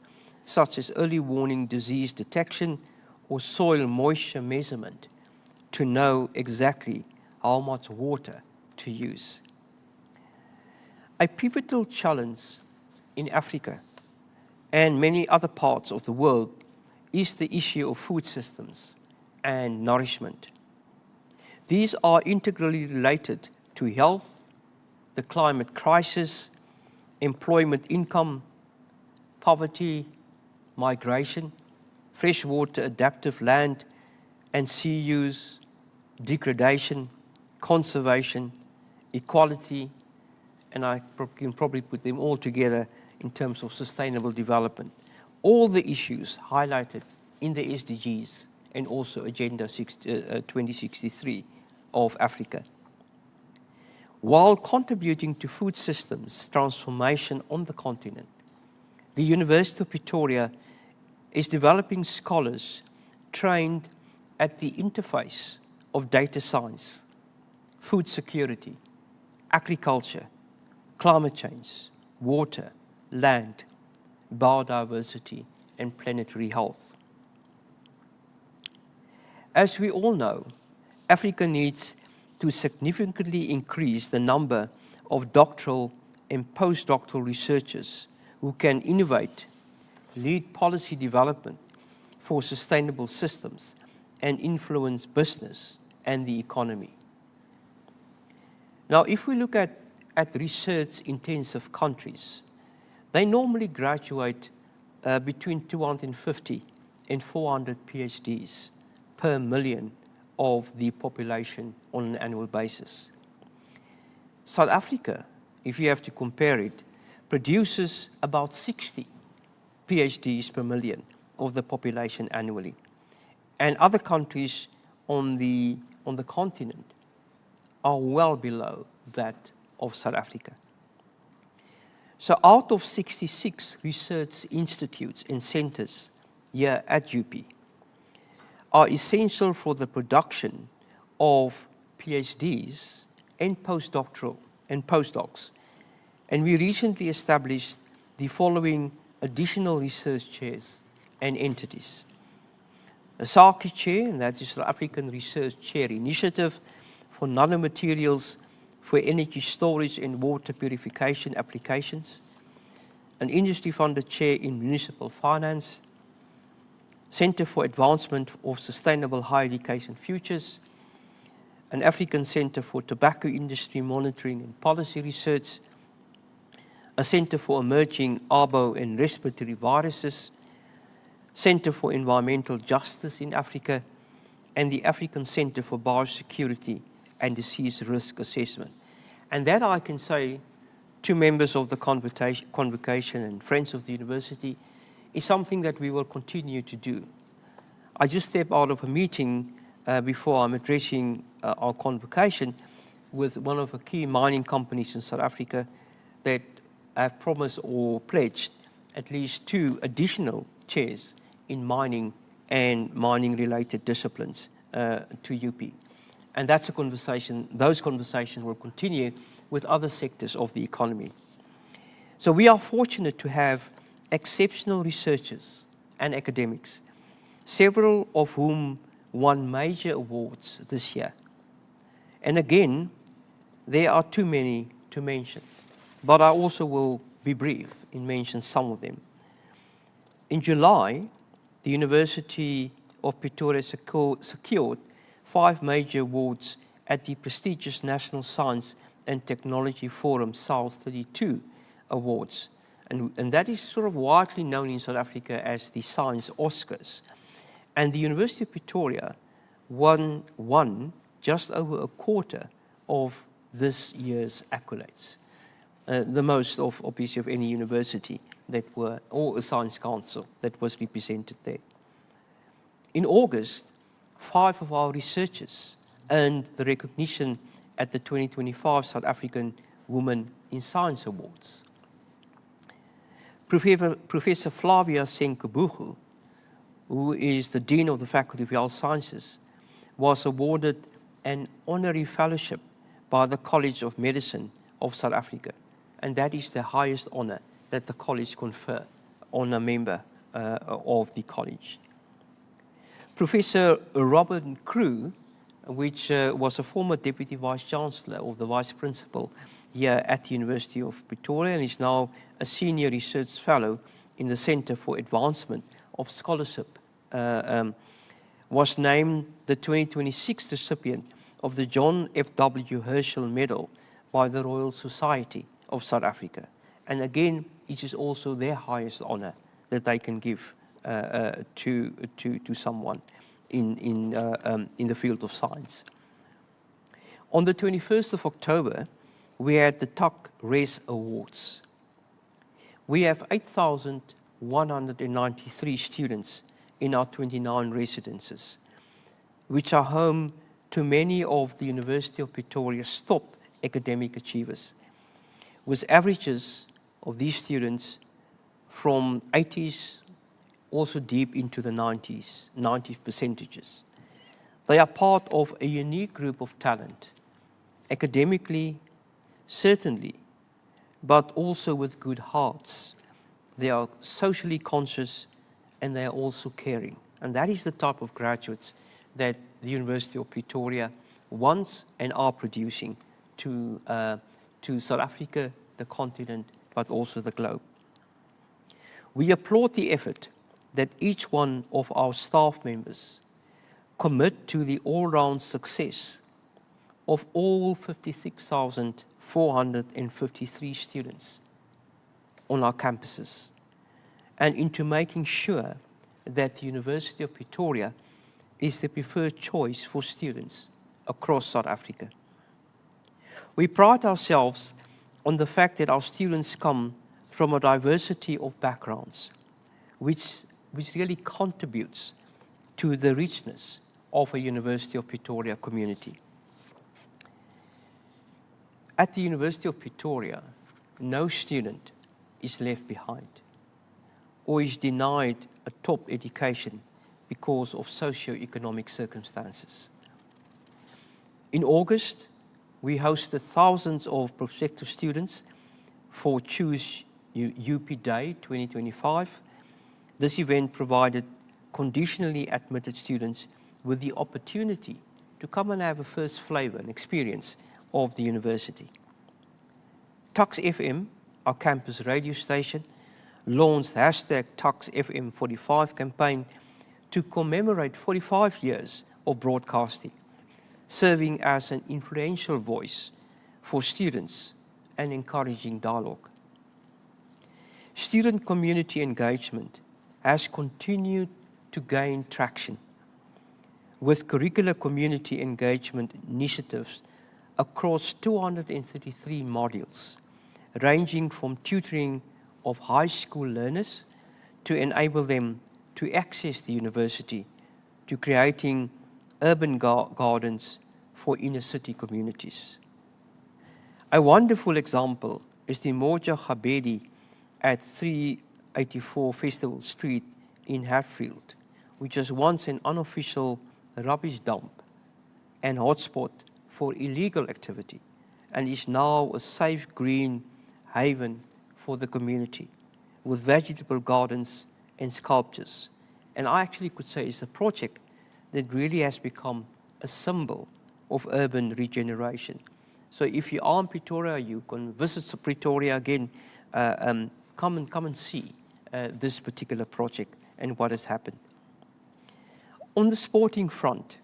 such as early warning disease detection or soil moisture measurement, to know exactly how much water to use. A pivotal challenge in Africa and many other parts of the world is the issue of food systems and nourishment. These are integrally related to health, the climate crisis, employment income, poverty, migration, freshwater adaptive land and sea use, degradation, conservation, equality, and I can probably put them all together in terms of sustainable development. All the issues highlighted in the SDGs and also Agenda 2063 of Africa. While contributing to food systems transformation on the continent, the University of Pretoria is developing scholars trained at the interface of data science, food security, agriculture, climate change, water, land, biodiversity, and planetary health. As we all know, Africa needs to significantly increase the number of doctoral and postdoctoral researchers who can innovate, lead policy development for sustainable systems, and influence business and the economy. Now, if we look at research-intensive countries, they normally graduate between 250 and 400 PhDs per million of the population on an annual basis. South Africa, if you have to compare it, produces about 60 PhDs per million of the population annually. And other countries on the continent are well below that of South Africa. So out of 66 research institutes and centers here at UP are essential for the production of PhDs and postdoctoral and postdocs. And we recently established the following additional research chairs and entities. A SARCI chair, and that is the African Research Chair Initiative for Nanomaterials for Energy Storage and Water Purification Applications, an industry-funded chair in Municipal Finance, Center for Advancement of Sustainable Higher Education Futures, an African Center for Tobacco Industry Monitoring and Policy Research, a Center for Emerging Arbo and Respiratory Viruses, Center for Environmental Justice in Africa, and the African Center for Biosecurity and Disease Risk Assessment. And that I can say to members of the Convocation and friends of the university is something that we will continue to do. I just stepped out of a meeting before I'm addressing our convocation with one of the key mining companies in South Africa that have promised or pledged at least 2 additional chairs in mining and mining-related disciplines to UP. And that's a conversation, those conversations will continue with other sectors of the economy. So we are fortunate to have exceptional researchers and academics, several of whom won major awards this year. And again, there are too many to mention, but I also will be brief in mentioning some of them. In July, the University of Pretoria secured 5 major awards at the prestigious National Science and Technology Forum South 32 Awards. And that is sort of widely known in South Africa as the Science Oscars. And the University of Pretoria won just over a quarter of this year's accolades. The most of, obviously, of any university that were, or a science council that was represented there. In August, 5 of our researchers earned the recognition at the 2025 South African Women in Science Awards. Professor Flavia Senkabugu, who is the Dean of the Faculty of Health Sciences, was awarded an honorary fellowship by the College of Medicine of South Africa. And that is the highest honor that the college confer on a member of the college. Professor Robert Crew, which was a former Deputy Vice-Chancellor of the Vice Principal here at the University of Pretoria and is now a Senior Research Fellow in the Center for Advancement of Scholarship, was named the 2026 recipient of the John F.W. Herschel Medal by the Royal Society of South Africa. And again, it is also their highest honor that they can give to someone in the field of science. On the 21st of October, we had the TUC Res Awards. We have 8,193 students in our 29 residences, which are home to many of the University of Pretoria's top academic achievers, with averages of these students from 80s also deep into the 90 percentages. They are part of a unique group of talent, academically, certainly, but also with good hearts. They are socially conscious and they are also caring. And that is the type of graduates that the University of Pretoria wants and are producing to South Africa, the continent, but also the globe. We applaud the effort that each one of our staff members commit to the all-round success of all 56,453 students on our campuses, and into making sure that the University of Pretoria is the preferred choice for students across South Africa. We pride ourselves on the fact that our students come from a diversity of backgrounds, which really contributes to the richness of a University of Pretoria community. At the University of Pretoria, no student is left behind or is denied a top education because of socio-economic circumstances. In August, we hosted thousands of prospective students for Choose UP Day 2025. This event provided conditionally admitted students with the opportunity to come and have a first flavor and experience of the university. Tux FM, our campus radio station, launched hashtag Tux FM 45 campaign to commemorate 45 years of broadcasting, serving as an influential voice for students and encouraging dialogue. Student community engagement has continued to gain traction with curricular community engagement initiatives across 233 modules, ranging from tutoring of high school learners to enable them to access the university, to creating urban gardens for inner city communities. A wonderful example is the Moja Gabedi at 384 Festival Street in Hatfield, which was once an unofficial rubbish dump and hotspot for illegal activity, and is now a safe green haven for the community with vegetable gardens and sculptures. And I actually could say it's a project that really has become a symbol of urban regeneration. So if you are in Pretoria, you can visit Pretoria again, come and see this particular project and what has happened. On the sporting front,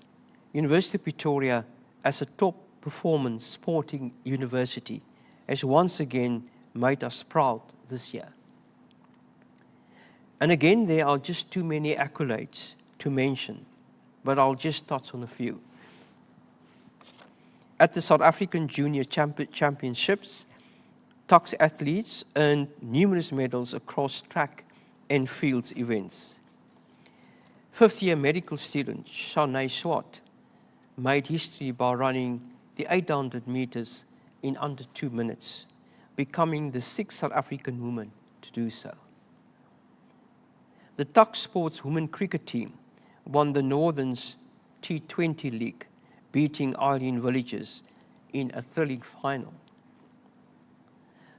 University of Pretoria, as a top performance sporting university, has once again made us proud this year. And again, there are just too many accolades to mention, but I'll just touch on a few. At the South African Junior Championships, Tuks athletes earned numerous medals across track and fields events. Fifth-year medical student Shanae Swart made history by running the 800 meters in under 2 minutes, becoming the 6th South African woman to do so. The Tuks Sports women cricket team won the Northern's T20 League, beating Irene Villages in a thrilling final.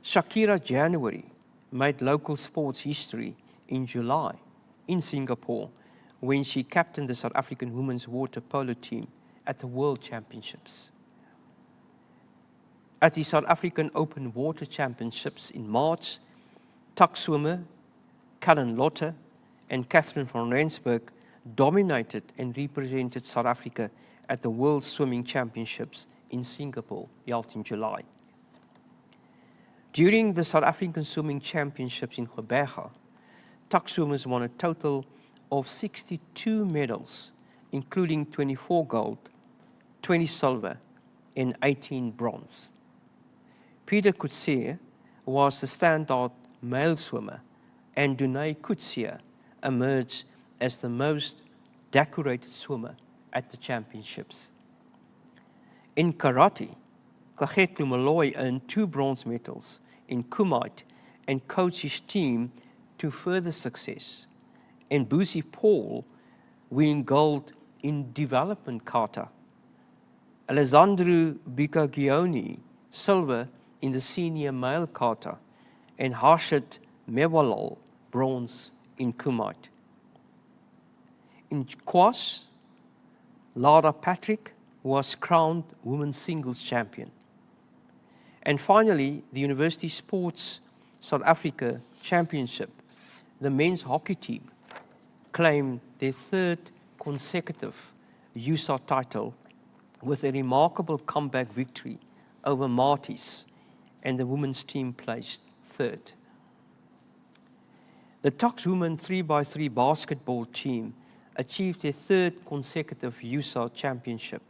Shakira January made local sports history in July in Singapore when she captained the South African women's water polo team at the World Championships. At the South African Open Water Championships in March, tuck swimmer Callan Lotte and Catherine van Rensburg dominated and represented South Africa at the World Swimming Championships in Singapore, held in July. During the South African Swimming Championships in Gqeberha, tuck swimmers won a total of 62 medals, including 24 gold, 20 silver, and 18 bronze. Peter Coetzee was the standout male swimmer, and Dunay Coetzee emerged as the most decorated swimmer at the championships. In karate, Kagetlu Malloy earned 2 bronze medals in Kumite and coached his team to further success, and Busi Paul winning gold in development kata. Alessandro Bicagioni silver in the senior male kata, and Harshit Mewalal bronze in Kumite. In Kwas, Lara Patrick was crowned women's singles champion. And finally, the University Sports South Africa Championship, the men's hockey team claimed their 3rd consecutive USA title with a remarkable comeback victory over Marties, and the women's team placed 3rd. The Tuks women 3x3 basketball team achieved their 3rd consecutive USA championship,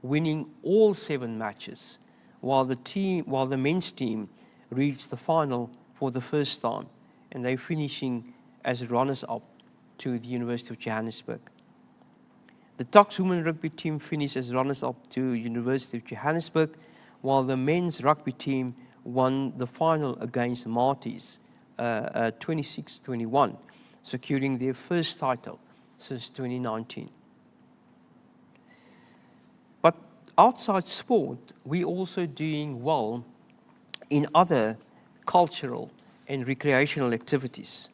winning all 7 matches, while the men's team reached the final for the first time, and they're finishing as runners-up to the University of Johannesburg. The Tuks women rugby team finished as runners-up to University of Johannesburg, while the men's rugby team won the final against Marties, 26-21, securing their first title since 2019. But outside sport, we're also doing well in other cultural and recreational activities.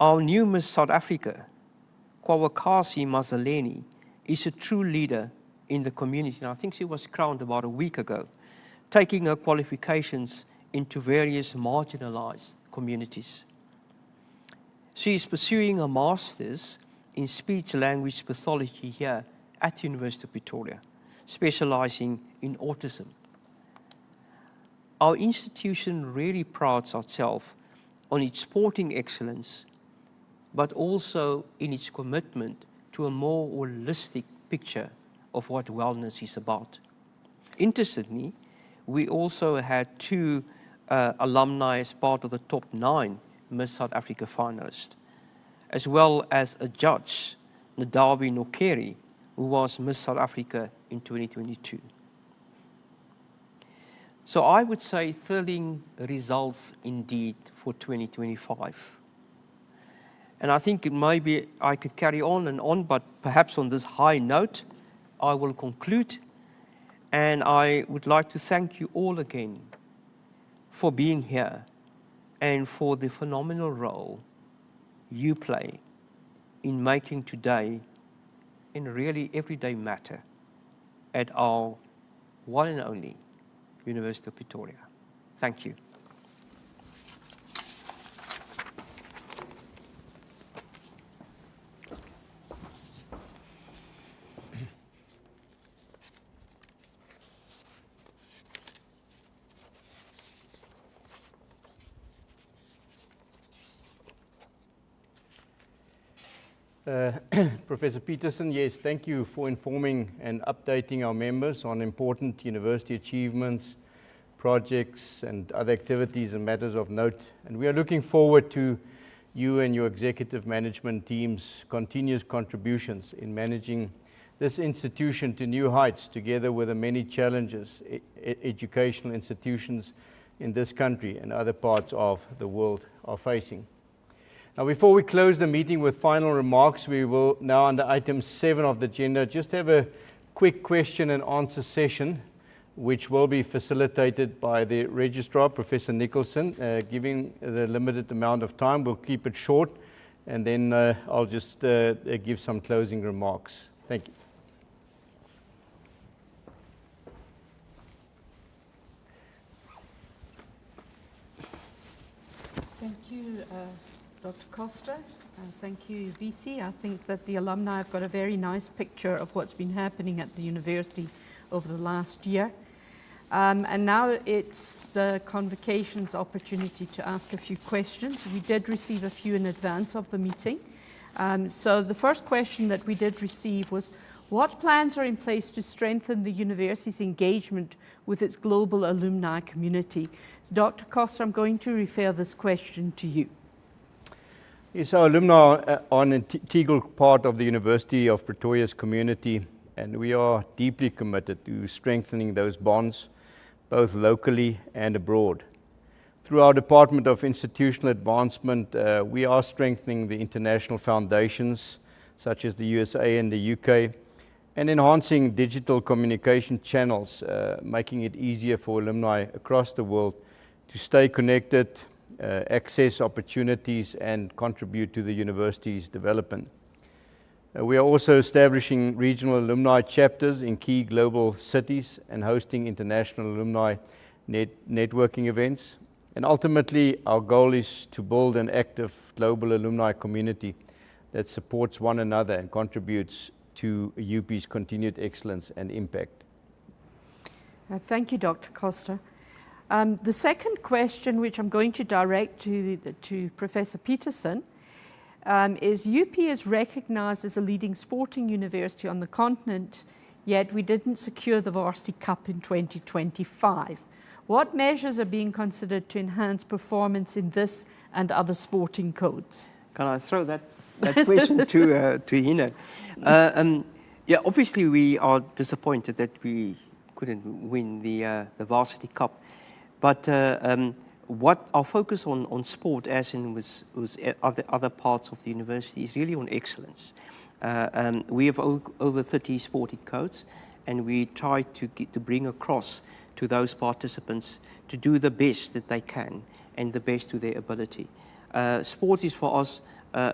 Our new Miss South Africa, Kwawakasi Mazaleni, is a true leader in the community, and I think she was crowned about a week ago, taking her qualifications into various marginalized communities. She is pursuing a master's in speech-language pathology here at the University of Pretoria, specializing in autism. Our institution really prides itself on its sporting excellence, but also in its commitment to a more holistic picture of what wellness is about. Interestingly, we also had 2 alumni as part of the top 9 Miss South Africa finalists, as well as a judge, Nadavi Nokeri, who was Miss South Africa in 2022. So I would say thrilling results indeed for 2025. And I think maybe I could carry on, but perhaps on this high note, I will conclude. And I would like to thank you all again for being here and for the phenomenal role you play in making today a really everyday matter at our one and only University of Pretoria. Thank you. Professor Petersen, yes, thank you for informing and updating our members on important university achievements, projects and other activities and matters of note. And we are looking forward to you and your executive management team's continuous contributions in managing this institution to new heights, together with the many challenges educational institutions in this country and other parts of the world are facing. Now, before we close the meeting with final remarks, we will now, under item 7 of the agenda, just have a quick question and answer session, which will be facilitated by the Registrar, Professor Nicholson. Given the limited amount of time, we'll keep it short, and then I'll just give some closing remarks. Thank you. Thank you, Dr. Köster. Thank you, VC. I think that the alumni have got a very nice picture of what's been happening at the university over the last year. And now it's the Convocation's opportunity to ask a few questions. We did receive a few in advance of the meeting. So the first question that we did receive was, what plans are in place to strengthen the university's engagement with its global alumni community? Dr. Köster, I'm going to refer this question to you. Yes, our alumni are an integral part of the University of Pretoria's community, and we are deeply committed to strengthening those bonds, both locally and abroad. Through our Department of Institutional Advancement, we are strengthening the international foundations, such as the USA and the UK, and enhancing digital communication channels, making it easier for alumni across the world to stay connected, access opportunities, and contribute to the university's development. We are also establishing regional alumni chapters in key global cities and hosting international alumni networking events. And ultimately, our goal is to build an active global alumni community that supports one another and contributes to UP's continued excellence and impact. Thank you, Dr. Köster. The second question, which I'm going to direct to Professor Petersen, is UP is recognized as a leading sporting university on the continent, yet we didn't secure the Varsity Cup in 2025. What measures are being considered to enhance performance in this and other sporting codes? Can I throw that question to Hinner? Yeah, obviously we are disappointed that we couldn't win the Varsity Cup. But what our focus on sport, as in with other parts of the university, is really on excellence. We have over 30 sporting codes, and we try to bring across to those participants to do the best that they can and the best to their ability. Sport is for us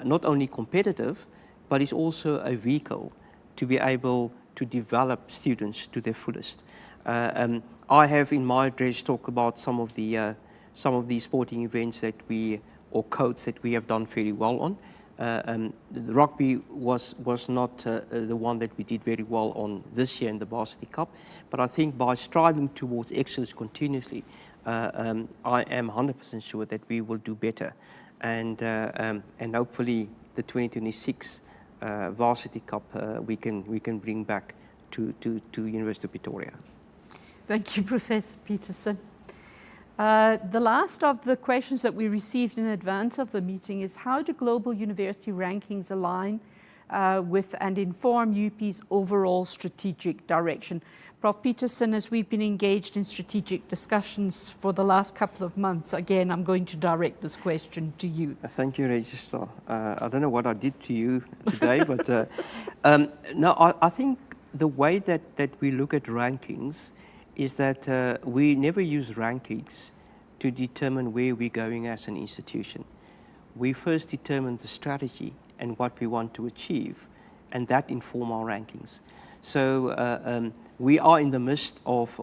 not only competitive, but it's also a vehicle to be able to develop students to their fullest. I have in my address talked about some of the sporting events that or codes that we have done very well on. The rugby was not the one that we did very well on this year in the Varsity Cup, but I think by striving towards excellence continuously, I am 100% sure that we will do better, and hopefully the 2026 Varsity Cup we can bring back to University of Pretoria. Thank you, Professor Petersen. The last of the questions that we received in advance of the meeting is, how do global university rankings align with and inform UP's overall strategic direction? Prof Petersen, as we've been engaged in strategic discussions for the last couple of months, again, I'm going to direct this question to you. Thank you, Registrar. I don't know what I did to you today, but no, I think the way that we look at rankings is that we never use rankings to determine where we're going as an institution. We first determine the strategy and what we want to achieve, and that inform our rankings. So we are in the midst of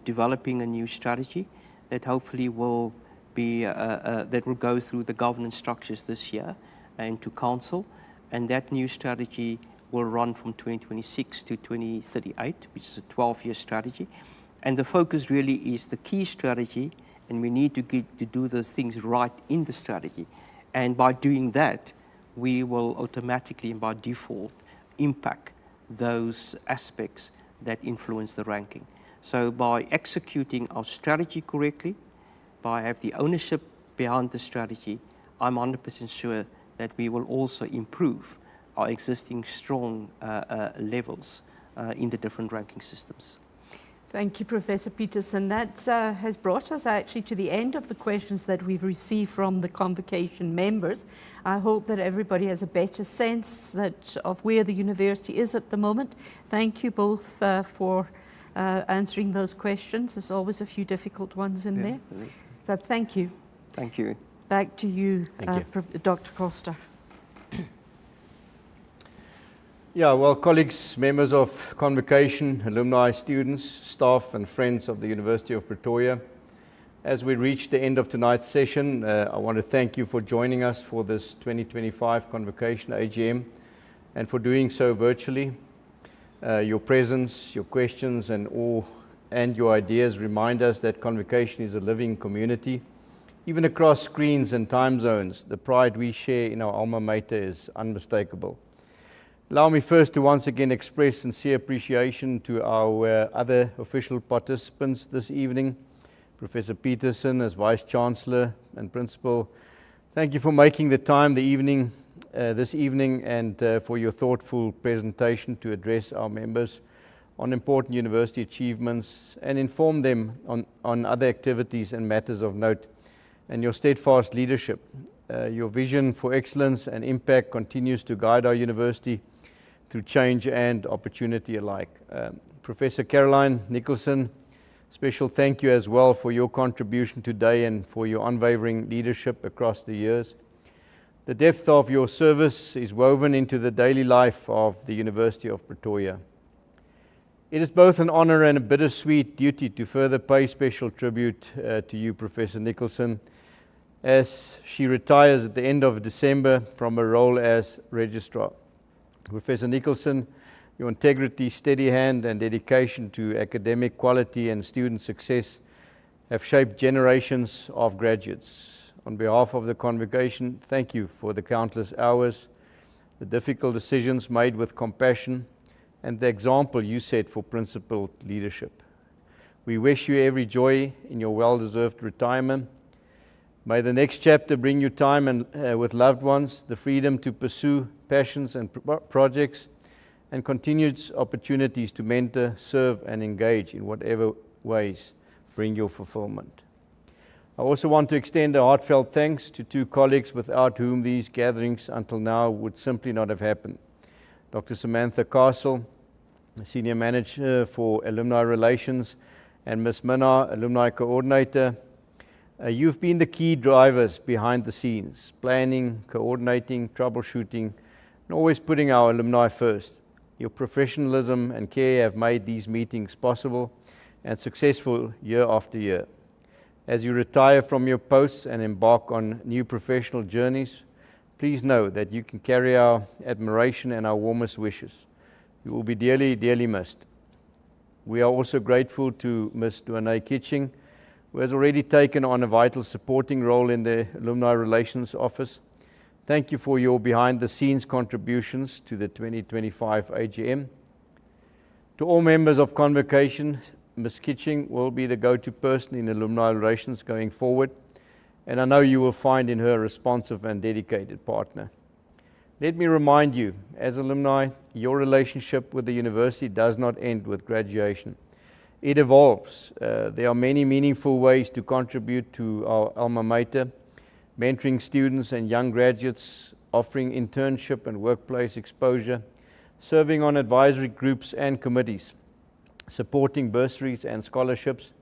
developing a new strategy that hopefully will be that will go through the governance structures this year and to council, and that new strategy will run from 2026 to 2038, which is a 12-year strategy. And the focus really is the key strategy, and we need to do those things right in the strategy. And by doing that, we will automatically and by default impact those aspects that influence the ranking. So by executing our strategy correctly, by having the ownership behind the strategy, I'm 100% sure that we will also improve our existing strong levels in the different ranking systems. Thank you, Professor Petersen. That has brought us actually to the end of the questions that we've received from the convocation members. I hope that everybody has a better sense of where the university is at the moment. Thank you both for answering those questions. There's always a few difficult ones in there. So thank you. Thank you. Back to you, Dr. Köster. Yeah, well, colleagues, members of Convocation, alumni, students, staff and friends of the University of Pretoria, as we reach the end of tonight's session, I want to thank you for joining us for this 2025 Convocation AGM and for doing so virtually. Your presence, your questions and your ideas remind us that Convocation is a living community. Even across screens and time zones, the pride we share in our alma mater is unmistakable. Allow me first to once again express sincere appreciation to our other official participants this evening. Professor Petersen as Vice-Chancellor and Principal, thank you for making the time this evening and for your thoughtful presentation to address our members on important university achievements and inform them on other activities and matters of note, and your steadfast leadership. Your vision for excellence and impact continues to guide our university through change and opportunity alike. Professor Caroline Nicholson, special thank you as well for your contribution today and for your unwavering leadership across the years. The depth of your service is woven into the daily life of the University of Pretoria. It is both an honor and a bittersweet duty to further pay special tribute to you, Professor Nicholson, as she retires at the end of December from her role as Registrar. Professor Nicholson, your integrity, steady hand and dedication to academic quality and student success have shaped generations of graduates. On behalf of the Convocation, thank you for the countless hours, the difficult decisions made with compassion, and the example you set for principled leadership. We wish you every joy in your well-deserved retirement. May the next chapter bring you time and with loved ones, the freedom to pursue passions and projects, and continued opportunities to mentor, serve, and engage in whatever ways bring you fulfillment. I also want to extend a heartfelt thanks to two colleagues without whom these gatherings until now would simply not have happened. Dr. Samantha Castle, Senior Manager for Alumni Relations, and Ms. Minna, Alumni Coordinator. You've been the key drivers behind the scenes, planning, coordinating, troubleshooting, and always putting our alumni first. Your professionalism and care have made these meetings possible and successful year after year. As you retire from your posts and embark on new professional journeys, please know that you can carry our admiration and our warmest wishes. You will be dearly, dearly missed. We are also grateful to Ms. Duane Kitching, who has already taken on a vital supporting role in the Alumni Relations Office. Thank you for your behind-the-scenes contributions to the 2025 AGM. To all members of Convocation, Ms. Kitching will be the go-to person in alumni relations going forward, and I know you will find in her a responsive and dedicated partner. Let me remind you, as alumni, your relationship with the university does not end with graduation. It evolves. There are many meaningful ways to contribute to our alma mater, mentoring students and young graduates, offering internship and workplace exposure, serving on advisory groups and committees, supporting bursaries and scholarships,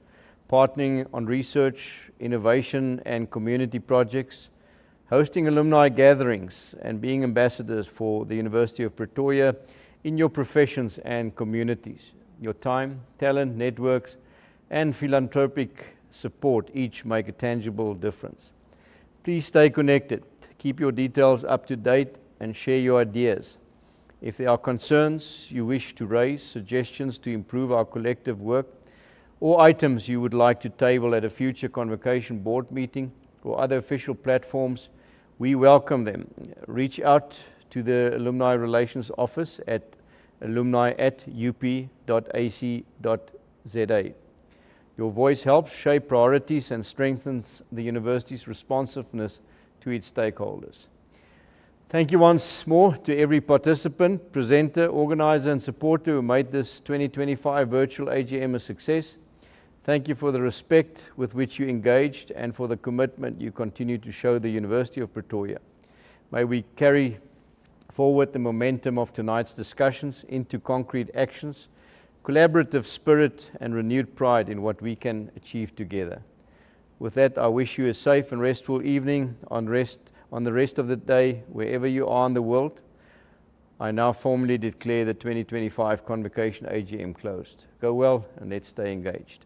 partnering on research, innovation and community projects, hosting alumni gatherings and being ambassadors for the University of Pretoria in your professions and communities. Your time, talent, networks and philanthropic support each make a tangible difference. Please stay connected, keep your details up to date and share your ideas. If there are concerns you wish to raise, suggestions to improve our collective work, or items you would like to table at a future Convocation board meeting or other official platforms, We welcome them. Reach out to the Alumni Relations Office at alumni@up.ac.za. Your voice helps shape priorities and strengthens the university's responsiveness to its stakeholders. Thank you once more to every participant, presenter, organizer and supporter who made this 2025 virtual AGM a success. Thank you for the respect with which you engaged and for the commitment you continue to show the University of Pretoria. May we carry forward the momentum of tonight's discussions into concrete actions, collaborative spirit and renewed pride in what we can achieve together. With that, I wish you a safe and restful evening on the rest of the day, wherever you are in the world. I now formally declare the 2025 Convocation AGM closed. Go well and let's stay engaged.